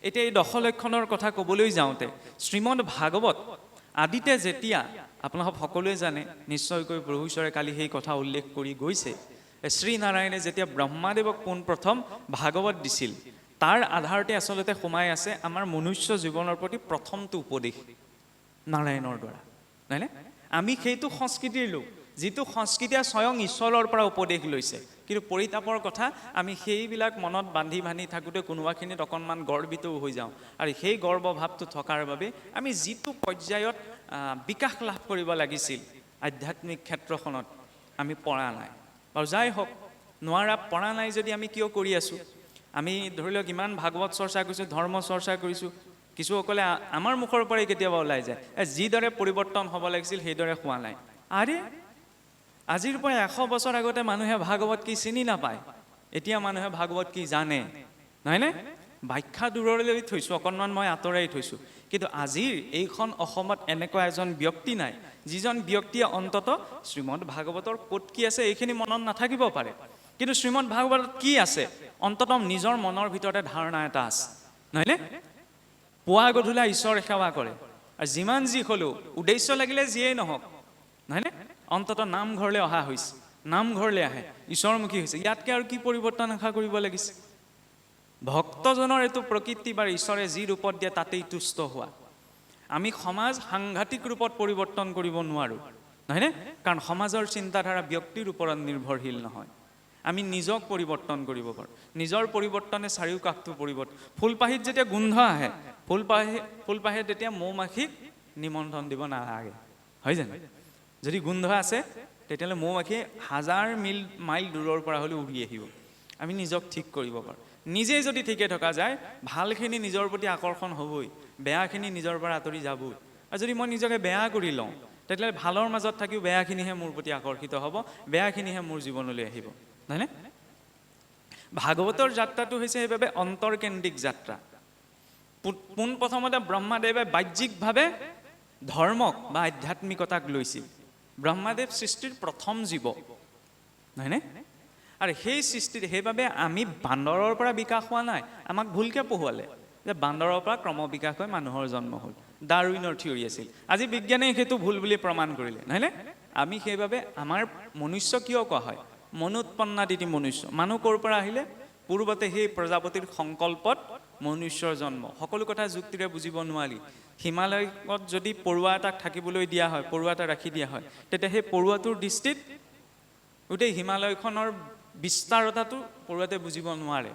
এতিয়া এই দশলক্ষণৰ কথা ক'বলৈ যাওঁতে শ্ৰীমদ ভাগৱত আদিতে যেতিয়া আপোনালোক সকলোৱে জানে, নিশ্চয়কৈ প্ৰভু ঈশ্বৰে কালি সেই কথা উল্লেখ কৰি গৈছে, শ্ৰীনাৰায়ণে যেতিয়া ব্ৰহ্মাদেৱক পোনপ্ৰথম ভাগৱত দিছিল, তাৰ আধাৰতে আচলতে সোমাই আছে আমাৰ মনুষ্য জীৱনৰ প্ৰতি প্ৰথমটো উপদেশ নাৰায়ণৰ দ্বাৰা, নহয়নে? আমি সেইটো সংস্কৃতিৰ লোক, যিটো সংস্কৃতিয়ে স্বয়ং ঈশ্বৰৰ পৰা উপদেশ লৈছে, কিন্তু পৰিতাপৰ কথা আমি সেইবিলাক মনত বান্ধি থাকোঁতে কোনোবাখিনিত অকণমান গৰ্বিত হৈ যাওঁ, আৰু সেই গৰ্বভাৱটো থকাৰ বাবে আমি যিটো পৰ্যায়ত বিকাশ লাভ কৰিব লাগিছিল আধ্যাত্মিক ক্ষেত্ৰখনত আমি পৰা নাই। আৰু যাই হওক, পৰা নাই যদি আমি কিয় কৰি আছোঁ? আমি ধৰি লওক ইমান ভাগৱত চৰ্চা কৰিছোঁ, ধৰ্ম চৰ্চা কৰিছোঁ, কিছুসকলে আমাৰ মুখৰ পৰাই কেতিয়াবা ওলাই যায়, যিদৰে পৰিৱৰ্তন হ'ব লাগিছিল সেইদৰে হোৱা নাই। আৰে আজিৰ পৰা 100 বছৰ আগতে মানুহে ভাগৱত কি চিনি নাপায়, এতিয়া মানুহে ভাগৱত কি জানে, নহয়নে? ব্যাখ্যা দূৰলৈ থৈছোঁ, অকণমান মই আঁতৰাই থৈছোঁ, কিন্তু আজিৰ এইখন অসমত এনেকুৱা এজন ব্যক্তি নাই যিজন ব্যক্তিয়ে অন্তত শ্ৰীমদ ভাগৱতৰ ক'ত কি আছে এইখিনি মনত নাথাকিব পাৰে, কিন্তু শ্ৰীমদ ভাগৱতত কি আছে অন্তত নিজৰ মনৰ ভিতৰতে ধাৰণা এটা আছে, নহয়নে? পুৱা গধূলা ঈশ্বৰ সেৱা কৰে, আৰু যিমান যি হ'লেও উদ্দেশ্য লাগিলে যিয়েই নহওক, নহয়নে? অন্তত নামঘৰলৈ অহা হৈছে, নামঘৰলৈ আহে, ঈশ্বৰমুখী হৈছে, ইয়াতকৈ আৰু কি পৰিৱৰ্তন আশা কৰিব লাগিছে? ভক্তজনৰ এইটো প্ৰকৃতি বা ঈশ্বৰে যি ৰূপত দিয়ে তাতেই তুষ্ট হোৱা। আমি সমাজ সাংঘাতিক ৰূপত পৰিৱৰ্তন কৰিব নোৱাৰোঁ, নহয়নে? কাৰণ সমাজৰ চিন্তাধাৰা ব্যক্তিৰ ওপৰত নিৰ্ভৰশীল নহয়, আমি নিজক পৰিৱৰ্তন কৰিব পাৰোঁ। নিজৰ পৰিৱৰ্তনে চাৰিওকাষটো পৰিৱৰ্তন। ফুলপাহিত যেতিয়া গোন্ধ আহে, ফুলপাহিত তেতিয়া মৌ-মাখিক নিমন্ত্ৰণ দিব নালাগে, হয় জানো? যদি গোন্ধ আছে তেতিয়াহ'লে মৌ-মাখিয়ে 1000 মাইল দূৰৰ পৰা হ'লেও উৰি আহিব। আমি নিজক ঠিক কৰিব পাৰোঁ। নিজে যদি ঠিকে থকা যায়, ভালখিনি নিজৰ প্ৰতি আকৰ্ষণ হ'বই, বেয়াখিনি নিজৰ পৰা আঁতৰি যাবই। আৰু যদি মই নিজকে বেয়া কৰি লওঁ, তেতিয়াহ'লে ভালৰ মাজত থাকিও বেয়াখিনিহে মোৰ প্ৰতি আকৰ্ষিত হ'ব, বেয়াখিনিহে মোৰ জীৱনলৈ আহিব, নহয়নে? ভাগৱতৰ যাত্ৰাটো হৈছে সেইবাবে অন্তৰকেন্দ্ৰিক যাত্ৰা। পোনপ্ৰথমতে ব্ৰহ্মাদেৱে বাহ্যিকভাৱে ধৰ্মক বা আধ্যাত্মিকতাক লৈছিল। ব্ৰহ্মাদেৱ সৃষ্টিৰ প্ৰথম জীৱ, নহয়নে? আৰু সেই সৃষ্টিত সেইবাবে আমি বান্দৰৰ পৰা বিকাশ হোৱা নাই, আমাক ভুলকৈ পঢ়ুৱালে যে বান্দৰৰ পৰা ক্ৰমবিকাশ হৈ মানুহৰ জন্ম হ'ল, ডাৰউইনৰ থিয়ৰী আছিল। আজি বিজ্ঞানে সেইটো ভুল বুলি প্ৰমাণ কৰিলে, নহয়নে? আমি সেইবাবে আমাৰ মনুষ্য কিয় কোৱা হয়? মনুৎপন্নাদিতি মনুষ্য, মানুহ ক'ৰ পৰা আহিলে? পূৰ্বতে সেই প্ৰজাপতিৰ সংকল্পত মনুষ্যৰ জন্ম। সকলো কথা যুক্তিৰে বুজিব নোৱাৰি। হিমালয়ত যদি পৰুৱা এটাক থাকিবলৈ দিয়া হয়, পৰুৱা এটা ৰাখি দিয়া হয়, তেতিয়া সেই পৰুৱাটোৰ দৃষ্টিত গোটেই হিমালয়খনৰ বিস্তাৰতাটো পৰুৱাতে বুজিব নোৱাৰে।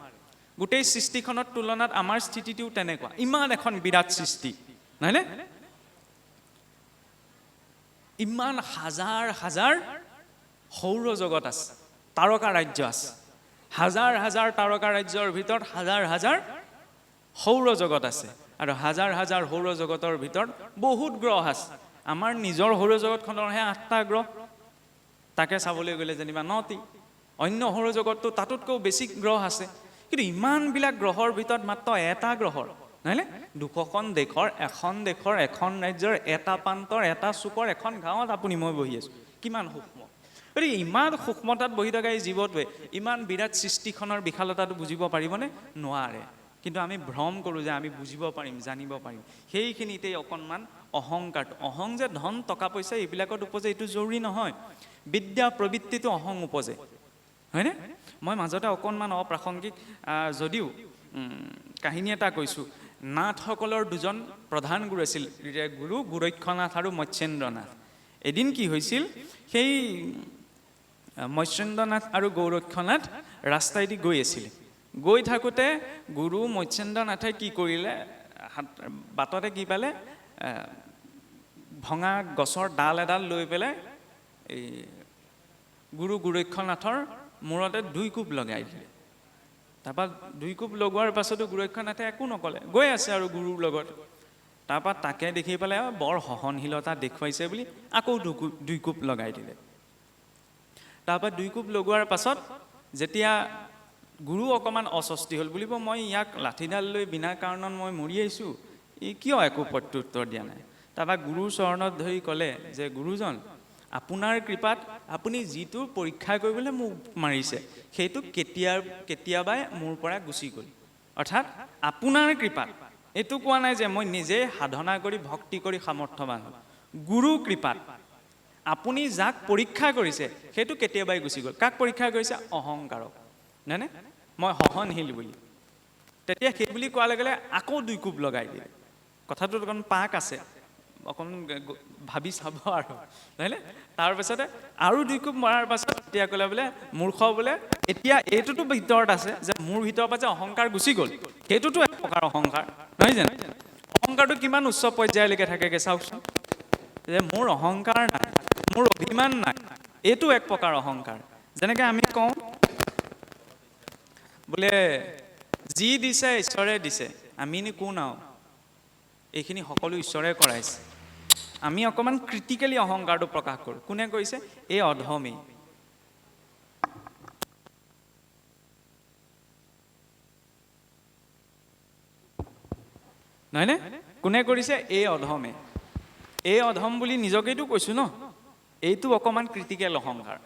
গোটেই সৃষ্টিখনৰ তুলনাত আমাৰ স্থিতিটোও তেনেকুৱা, ইমান এখন বিৰাট সৃষ্টি, নহয়নে? ইমান হাজাৰ হাজাৰ সৌৰজগত আছে, তাৰকা ৰাজ্য আছে, হাজাৰ হাজাৰ তাৰকা ৰাজ্যৰ ভিতৰত হাজাৰ হাজাৰ সৌৰজগত আছে, আৰু হাজাৰ হাজাৰ সৌৰজগতৰ ভিতৰত বহুত গ্ৰহ আছে। আমাৰ নিজৰ সৌৰজগতখনৰহে 8টা গ্ৰহ, তাকে চাবলৈ গ'লে যেনিবা 9টি। অন্য সৌৰজগতটো তাতোতকৈও বেছি গ্ৰহ আছে, কিন্তু ইমানবিলাক গ্ৰহৰ ভিতৰত মাত্ৰ এটা গ্ৰহৰ, নহয়নে? 200খন দেশৰ, এখন দেশৰ, এখন ৰাজ্যৰ, এটা প্ৰান্তৰ, এটা চুকৰ, এখন গাঁৱত আপুনি মই বহি আছোঁ, কিমান সূক্ষ্ম। গতিকে ইমান সূক্ষ্মতাত বহি থকা এই জীৱটোৱে ইমান বিৰাট সৃষ্টিখনৰ বিশালতাটো বুজিব পাৰিবনে? নোৱাৰে। কিন্তু আমি ভ্ৰম কৰোঁ যে আমি বুজিব পাৰিম, জানিব পাৰিম। সেইখিনিতেই অকণমান অহংকাৰটো, অহং যে ধন টকা পইচা এইবিলাকত উপজে এইটো জৰুৰী নহয়, বিদ্যা প্ৰবৃত্তিটো অহং উপজে, হয়নে? মই মাজতে অকণমান অপ্ৰাসংগিক যদিও কাহিনী এটা কৈছোঁ। নাথসকলৰ 2জন প্ৰধান গুৰু আছিল, গুৰু গোৰক্ষনাথ আৰু মৎস্যেন্দ্ৰনাথ। এদিন কি হৈছিল, সেই মৎস্যেন্দ্ৰনাথ আৰু গোৰক্ষনাথ ৰাস্তাইদি গৈ আছিল। গৈ থাকোঁতে গুৰু মৎস্যেন্দ্ৰনাথে কি কৰিলে, বাটতে কি পালে, ভঙা গছৰ ডাল এডাল লৈ পেলাই এই গুৰু গোৰক্ষনাথৰ মূৰতে 2 কোব লগাই দিলে। তাৰপৰা 2 কোব লগোৱাৰ পাছতো গোৰক্ষনাথে একো নক'লে, গৈ আছে আৰু গুৰুৰ লগত। তাৰপৰা তাকে দেখি পেলাই বৰ সহনশীলতা দেখুৱাইছে বুলি আকৌ 2 কোব লগাই দিলে। তাৰপৰা 2 কোব লগোৱাৰ পাছত যেতিয়া গুৰু অকণমান অস্বস্তি হ'ল, বুলিব মই ইয়াক লাঠিডাল লৈ বিনা কাৰণত মই মৰি আহিছোঁ, ই কিয় একো প্ৰত্যুত্তৰ দিয়া নাই। তাৰপৰা গুৰুৰ চৰণত ধৰি ক'লে যে গুৰুজন, আপোনাৰ কৃপাত আপুনি যিটো পৰীক্ষা কৰিবলৈ মোক মাৰিছে সেইটো কেতিয়াবাই মোৰ পৰা গুচি গ'ল, অৰ্থাৎ আপোনাৰ কৃপাত, এইটো কোৱা নাই যে মই নিজে সাধনা কৰি ভক্তি কৰি সামৰ্থ্যৱান হ'ল। গুৰু কৃপাত আপুনি যাক পৰীক্ষা কৰিছে সেইটো কেতিয়াবাই গুচি গ'ল। কাক পৰীক্ষা কৰিছে? অহংকাৰক, নহয়নে? মই সহনশীল বুলি। তেতিয়া সেই বুলি কোৱাৰ লগে লগে আকৌ 2 কোব লগাই দিয়ে। কথাটোত অকণ পাক আছে, অকণ ভাবি চাব আৰু, নহয়নে? তাৰপিছতে আৰু 2 কোব মৰাৰ পাছত এতিয়া ক'লে বোলে মূৰ্খ বোলে, এতিয়া এইটোতো ভিতৰত আছে যে মোৰ ভিতৰৰ পৰা যে অহংকাৰ গুচি গ'ল, সেইটোতো এক প্ৰকাৰ অহংকাৰ, নহয় জানো? অহংকাৰটো কিমান উচ্চ পৰ্যায়লৈকে থাকেগে চাওকচোন, যে মোৰ অহংকাৰ নাই, মোৰ অভিমান নাই, এইটো এক প্ৰকাৰ অহংকাৰ। যেনেকৈ আমি কওঁ বোলে যি দিছে ঈশ্বৰে দিছে, আমিনো কোন আৰু, এইখিনি সকলো ঈশ্বৰে কৰাইছে। আমি অকণমান ক্ৰিটিকেলি অহংকাৰটো প্ৰকাশ কৰোঁ। কোনে কৰিছে? এই অধমেই। নহয়নে? কোনে কৰিছে? এই অধমে। এই অধম বুলি নিজকেইতো কৈছোঁ ন, এইটো অকণমান ক্ৰিটিকেল অহংকাৰ।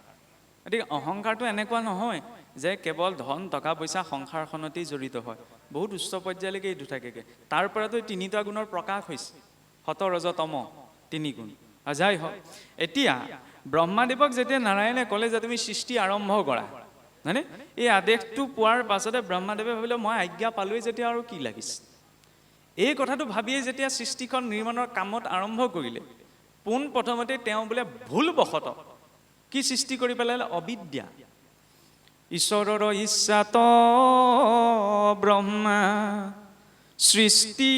গতিকে অহংকাৰটো এনেকুৱা নহয় যে কেৱল ধন টকা পইচা সংসাৰখনতেই জড়িত হয়, বহুত উচ্চ পৰ্যায়লৈকে এইটো থাকেগৈ। তাৰ পৰাতো 3টা গুণৰ প্ৰকাশ হৈছে, সত ৰজ তম 3 গুণ। যাই হওক, এতিয়া ব্ৰহ্মাদেৱক যেতিয়া নাৰায়ণে ক'লে যে তুমি সৃষ্টি আৰম্ভ কৰা, হয়নে? এই আদেশটো পোৱাৰ পাছতে ব্ৰহ্মাদেৱে ভাবিলে মই আজ্ঞা পালোৱেই যেতিয়া আৰু কি লাগিছে। এই কথাটো ভাবিয়ে যেতিয়া সৃষ্টিখন নিৰ্মাণৰ কামত আৰম্ভ কৰিলে, পোন প্ৰথমতে তেওঁ বোলে ভুলবশতঃ কি সৃষ্টি কৰি পেলালে? অবিদ্যা। ঈশ্বৰৰ ইচ্ছাত ব্ৰহ্মা সৃষ্টি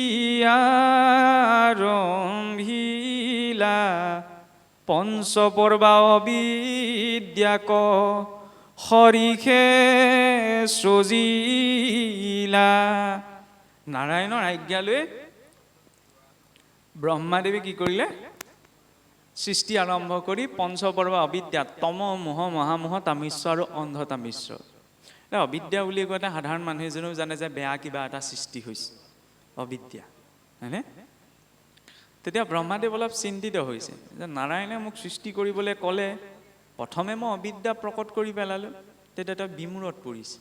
আৰম্ভিলা, পঞ্চপৰ্বা অবিদ্যাক হৰিষে সৃজিলা। নাৰায়ণৰ আজ্ঞা লৈ ব্ৰহ্মাদেৱে কি কৰিলে? সৃষ্টি আৰম্ভ কৰি পঞ্চপৰ্ব অবিদ্যা, তম মোহ মহামোহ তামিশ্ৰ আৰু অন্ধতামিশ্ৰ। অবিদ্যা বুলি কওঁতে সাধাৰণ মানুহ এজনেও জানে যে বেয়া কিবা এটা সৃষ্টি হৈছে, অবিদ্যা, হয়নে? তেতিয়া ব্ৰহ্মাদেৱ অলপ চিন্তিত হৈছে যে নাৰায়ণে মোক সৃষ্টি কৰিবলৈ ক'লে, প্ৰথমে মই অবিদ্যা প্ৰকট কৰি পেলালোঁ, তেতিয়া তেওঁ বিমূৰত পৰিছে।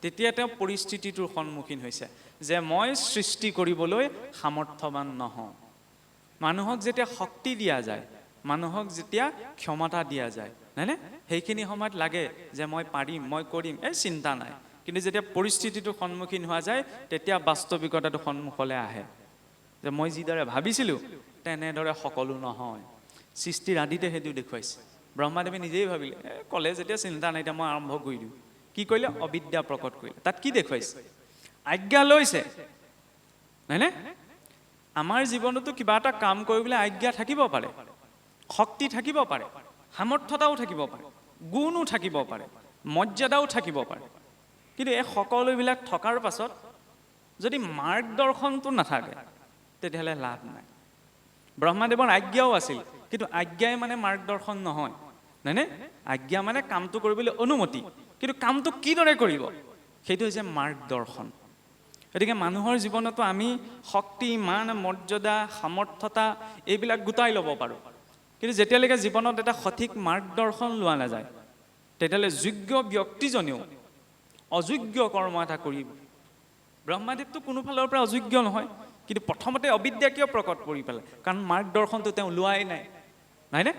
তেতিয়া তেওঁ পৰিস্থিতিটোৰ সন্মুখীন হৈছে যে মই সৃষ্টি কৰিবলৈ সামৰ্থ্যৱান নহওঁ। মানুহক যেতিয়া শক্তি দিয়া যায়, মানুহক যেতিয়া ক্ষমতা দিয়া যায়, হয়নে? সেইখিনি সময়ত লাগে যে মই পাৰিম, মই কৰিম, এই চিন্তা নাই। কিন্তু যেতিয়া পৰিস্থিতিটোৰ সন্মুখীন হোৱা যায়, তেতিয়া বাস্তৱিকতাটো সন্মুখলৈ আহে যে মই যিদৰে ভাবিছিলোঁ তেনেদৰে সকলো নহয়। সৃষ্টিৰ আদিতে সেইটো দেখুৱাইছে। ব্ৰহ্মাদেৱে নিজেই ভাবিলে, ক'লে যেতিয়া চিন্তা নাই, এতিয়া মই আৰম্ভ কৰি দিওঁ। কি কৰিলে? অবিদ্যা প্ৰকট কৰিলে। তাত কি দেখুৱাইছে? আজ্ঞা লৈছে, নহয়নে? আমাৰ জীৱনতো কিবা এটা কাম কৰিবলৈ আজ্ঞা থাকিব পাৰে, শক্তি থাকিব পাৰে, সামৰ্থ্যতাও থাকিব পাৰে, গুণো থাকিব পাৰে, মৰ্যাদাও থাকিব পাৰে। কিন্তু এই সকলোবিলাক থকাৰ পাছত যদি মাৰ্গদৰ্শনটো নাথাকে, তেতিয়াহ'লে লাভ নাই। ব্ৰহ্মাদেৱৰ আজ্ঞাও আছিল, কিন্তু আজ্ঞাই মানে মাৰ্গদৰ্শন নহয়, নহয়নে? আজ্ঞা মানে কামটো কৰিবলৈ অনুমতি, কিন্তু কামটো কিদৰে কৰিব সেইটো হৈছে মাৰ্গদৰ্শন। গতিকে মানুহৰ জীৱনতো আমি শক্তি, মান, মৰ্যাদা, সামৰ্থ্যতা এইবিলাক গোটাই ল'ব পাৰোঁ, কিন্তু যেতিয়ালৈকে জীৱনত এটা সঠিক মাৰ্গদৰ্শন লোৱা নাযায়, তেতিয়াহ'লে যোগ্য ব্যক্তিজনেও অযোগ্য কৰ্ম এটা কৰিব। ব্ৰহ্মাদেৱটো কোনো ফালৰ পৰা অযোগ্য নহয়, কিন্তু প্ৰথমতে অবিদ্যা কিয় প্ৰকট কৰি পেলাই? কাৰণ মাৰ্গদৰ্শনটো তেওঁ লোৱাই নাই, নহয়নে?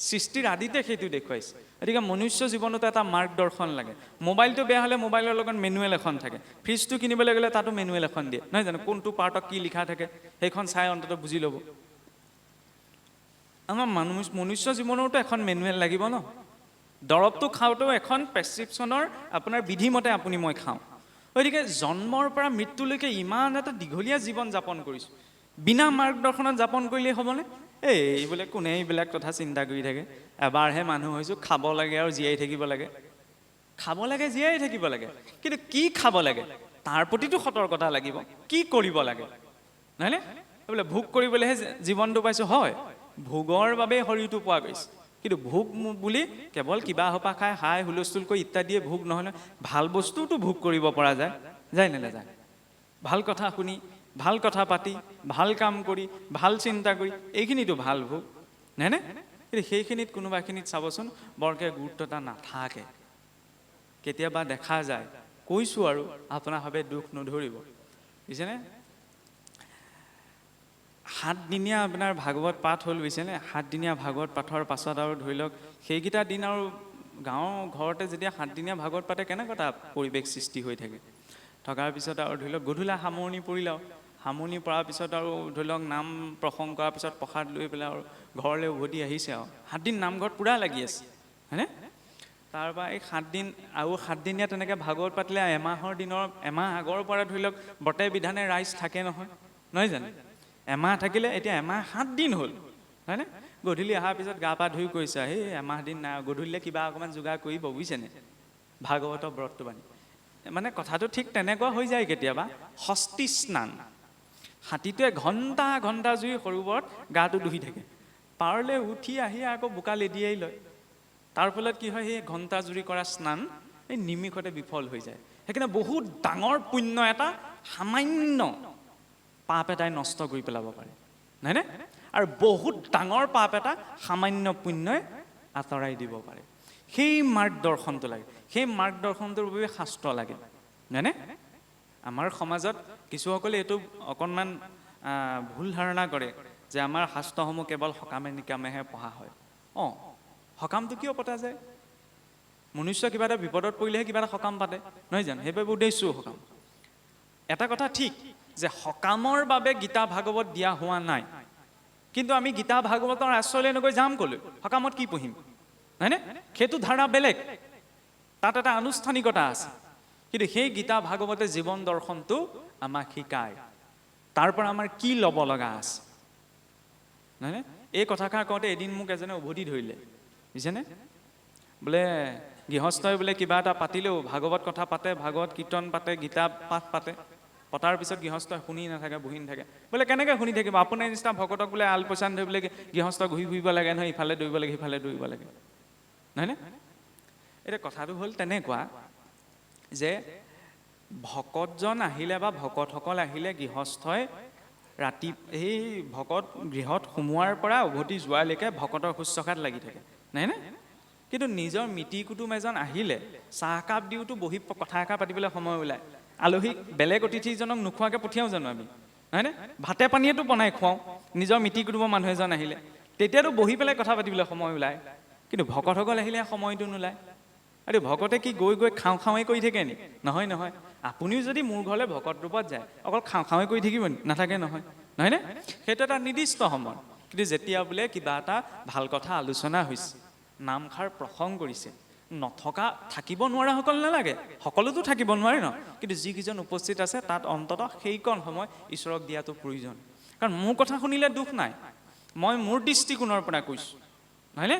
সৃষ্টিৰ আদিতে সেইটো দেখুৱাইছে। গতিকে মনুষ্য জীৱনতো এটা মাৰ্গদৰ্শন লাগে। মোবাইলটো বেয়া হ'লে মোবাইলৰ লগত মেনুৱেল এখন থাকে, ফ্ৰিজটো কিনিবলৈ গ'লে তাতো মেনুৱেল এখন দিয়ে, নহয় জানো? কোনটো পাৰ্টত কি লিখা থাকে সেইখন চাই অন্তত বুজি ল'ব। আমাৰ মনুষ্য জীৱনতো এখন মেনুৱেল লাগিব ন। দৰৱটো খাওঁতেও এখন প্ৰেছক্ৰিপশ্যনৰ আপোনাৰ বিধিমতে আপুনি মই খাওঁ। গতিকে জন্মৰ পৰা মৃত্যুলৈকে ইমান এটা দীঘলীয়া জীৱন যাপন কৰিছোঁ, বিনা মাৰ্গদৰ্শনত যাপন কৰিলেই হ'বনে? এইবোলে কোনে এইবিলাক কথা চিন্তা কৰি থাকে? এবাৰহে মানুহ হৈছোঁ, খাব লাগে আৰু জীয়াই থাকিব লাগে। খাব লাগে, জীয়াই থাকিব লাগে, কিন্তু কি খাব লাগে তাৰ প্ৰতিটো সতৰ্কতা লাগিব। কি কৰিব লাগে, নহয়নে? বোলে ভোগ কৰিবলৈহে জীৱনটো পাইছোঁ, হয়, ভোগৰ বাবে শৰীৰটো পোৱা গৈছে, কিন্তু ভোগ বুলি কেৱল কিবা সোপা খাই হাই হুলস্থুল কৰি ইত্যাদিয়ে ভোগ নহয় নহয়। ভাল বস্তুটো ভোগ কৰিব পৰা যায়, যায় নে নাযায়? ভাল কথা শুনি, ভাল কথা পাতি, ভাল কাম কৰি, ভাল চিন্তা কৰি, এইখিনিতো ভাল ভোগ, নহয়নে? কিন্তু সেইখিনিত কোনোবাখিনিত চাবচোন বৰকৈ গুৰুত্ব এটা নাথাকে। কেতিয়াবা দেখা যায় কৈছোঁ আৰু আপোনাৰ ভাৱে দুখ নধৰিব বুজিছেনে 7 দিনীয়া আপোনাৰ ভাগৱত পাঠ হ'ল বুজিছেনে 7 দিনীয়া ভাগৱত পাঠৰ পাছত আৰু ধৰি লওক সেইকেইটা দিন আৰু গাঁৱৰ ঘৰতে যেতিয়া 7 দিনীয়া ভাগৱত পাতে কেনেকুৱা এটা পৰিৱেশ সৃষ্টি হৈ থাকে থকাৰ পিছত আৰু ধৰি লওক গধূলা সামৰণি পৰিলাও সামৰণি পৰাৰ পিছত আৰু ধৰি লওক নাম প্ৰসংগ কৰাৰ পিছত প্ৰসাদ লৈ পেলাই আৰু ঘৰলৈ উভতি আহিছে আৰু 7 দিন নামঘৰত পুৰা লাগি আছে হয়নে তাৰপৰা এই 7 দিন আৰু 7 দিনীয়া তেনেকৈ ভাগৱত পাতিলে এমাহৰ দিনৰ এমাহ আগৰ পৰা ধৰি লওক বতে বিধানে ৰাইজ থাকে নহয় জানো এমাহ থাকিলে এতিয়া এমাহ 7 দিন হ'ল হয়নে গধূলি অহাৰ পিছত গা পা ধুই কৈছে সেই এমাহ দিন নাই গধূলিলে কিবা অকণমান যোগাৰ কৰিব বুজিছেনে ভাগৱতৰ ব্ৰতটো বানি মানে কথাটো ঠিক তেনেকুৱা হৈ যায় কেতিয়াবা ষষ্ঠী স্নান হাতীটোৱে ঘণ্টা ঘণ্টা জুই সৰোবৰত গাটো ধুই থাকে পাৰলে উঠি আহি আকৌ বোকা লেদিয়াই লয় তাৰ ফলত কি হয় সেই ঘণ্টা জুৰি কৰা স্নান এই নিমিষতে বিফল হৈ যায় সেইকাৰণে বহুত ডাঙৰ পুণ্য এটা সামান্য পাপ এটাই নষ্ট কৰি পেলাব পাৰে নহয়নে আৰু বহুত ডাঙৰ পাপ এটা সামান্য পুণ্যই আঁতৰাই দিব পাৰে সেই মাৰ্গদৰ্শনটো লাগে সেই মাৰ্গদৰ্শনটোৰ বাবে শাস্ত্ৰ লাগে নহয়নে আমাৰ সমাজত কিছুসকলে এইটো অকণমান ভুল ধাৰণা কৰে যে আমাৰ শাস্ত্ৰসমূহ কেৱল সকামে নিকামেহে পঢ়া হয় সকামটো কিয় পতা যায় মনুষ্য কিবা এটা বিপদত পৰিলেহে কিবা এটা সকাম পাতে নহয় জানো সেইবাবে উদ্দেশ্য সকাম এটা কথা ঠিক যে সকামৰ বাবে গীতা ভাগৱত দিয়া হোৱা নাই কিন্তু আমি গীতা ভাগৱতৰ আশ্ৰয়লৈ নগৈ যাম ক'লৈ সকামত কি পঢ়িম হয়নে সেইটো ধাৰণা বেলেগ তাত এটা আনুষ্ঠানিকতা আছে কিন্তু সেই গীতা ভাগৱতে জীৱন দৰ্শনটো আমাক শিকায় তাৰ পৰা আমাৰ কি ল'ব লগা আছে নহয়নে এই কথাষাৰ কওঁতে এদিন মোক এজনে উভতি ধৰিলে বুজিছেনে বোলে গৃহস্থই বোলে কিবা এটা পাতিলেও ভাগৱত কথা পাতে ভাগৱত কীৰ্তন পাতে গীতা পাঠ পাতে পতাৰ পিছত গৃহস্থই শুনি নাথাকে বহি নাথাকে বোলে কেনেকৈ শুনি থাকিব আপোনাৰ নিচিনা ভকতক বোলে আলপৈচান ধৰি বোলে গৃহস্থ ঘূৰি ফুৰিব লাগে নহয় ইফালে দৌৰিব লাগে সিফালে দৌৰিব লাগে নহয়নে এতিয়া কথাটো হ'ল তেনেকুৱা যে ভকতজন আহিলে বা ভকতসকল আহিলে গৃহস্থই ৰাতি সেই ভকত গৃহত সোমোৱাৰ পৰা উভতি যোৱালৈকে ভকতৰ শুশ্ৰূষাত লাগি থাকে নহয়নে কিন্তু নিজৰ মিতি কুটুম এজন আহিলে চাহকাপ দিওঁতো বহি কথা এষাৰ পাতিবলৈ সময় ওলায় আলহীক বেলেগ অতিথিজনক নোখোৱাকৈ পঠিয়াওঁ জানো আমি হয়নে ভাতে পানীয়েতো বনাই খুৱাওঁ নিজৰ মিতি কুটুমৰ মানুহ এজন আহিলে তেতিয়াতো বহি পেলাই কথা পাতিবলৈ সময় ওলায় কিন্তু ভকতসকল আহিলে সময়টো নোলায় আৰু ভকতে কি গৈ গৈ খাওঁ খাওঁই কৰি থাকে নি নহয় আপুনিও যদি মোৰ ঘৰলৈ ভকত ৰূপত যায় অকল খাওঁ খাওঁই কৰি থাকিব নাথাকে নহয়নে সেইটো এটা নিৰ্দিষ্ট সময় কিন্তু যেতিয়া বোলে কিবা এটা ভাল কথা আলোচনা হৈছে নামষাৰ প্ৰসংগ কৰিছে নথকা থাকিব নোৱাৰাসকল নালাগে সকলোতো থাকিব নোৱাৰে ন কিন্তু যিকেইজন উপস্থিত আছে তাত অন্ততঃ সেইকণ সময় ঈশ্বৰক দিয়াটো প্ৰয়োজন কাৰণ মোৰ কথা শুনিলে দুখ নাই মই মোৰ দৃষ্টিকোণৰ পৰা কৈছোঁ নহয়নে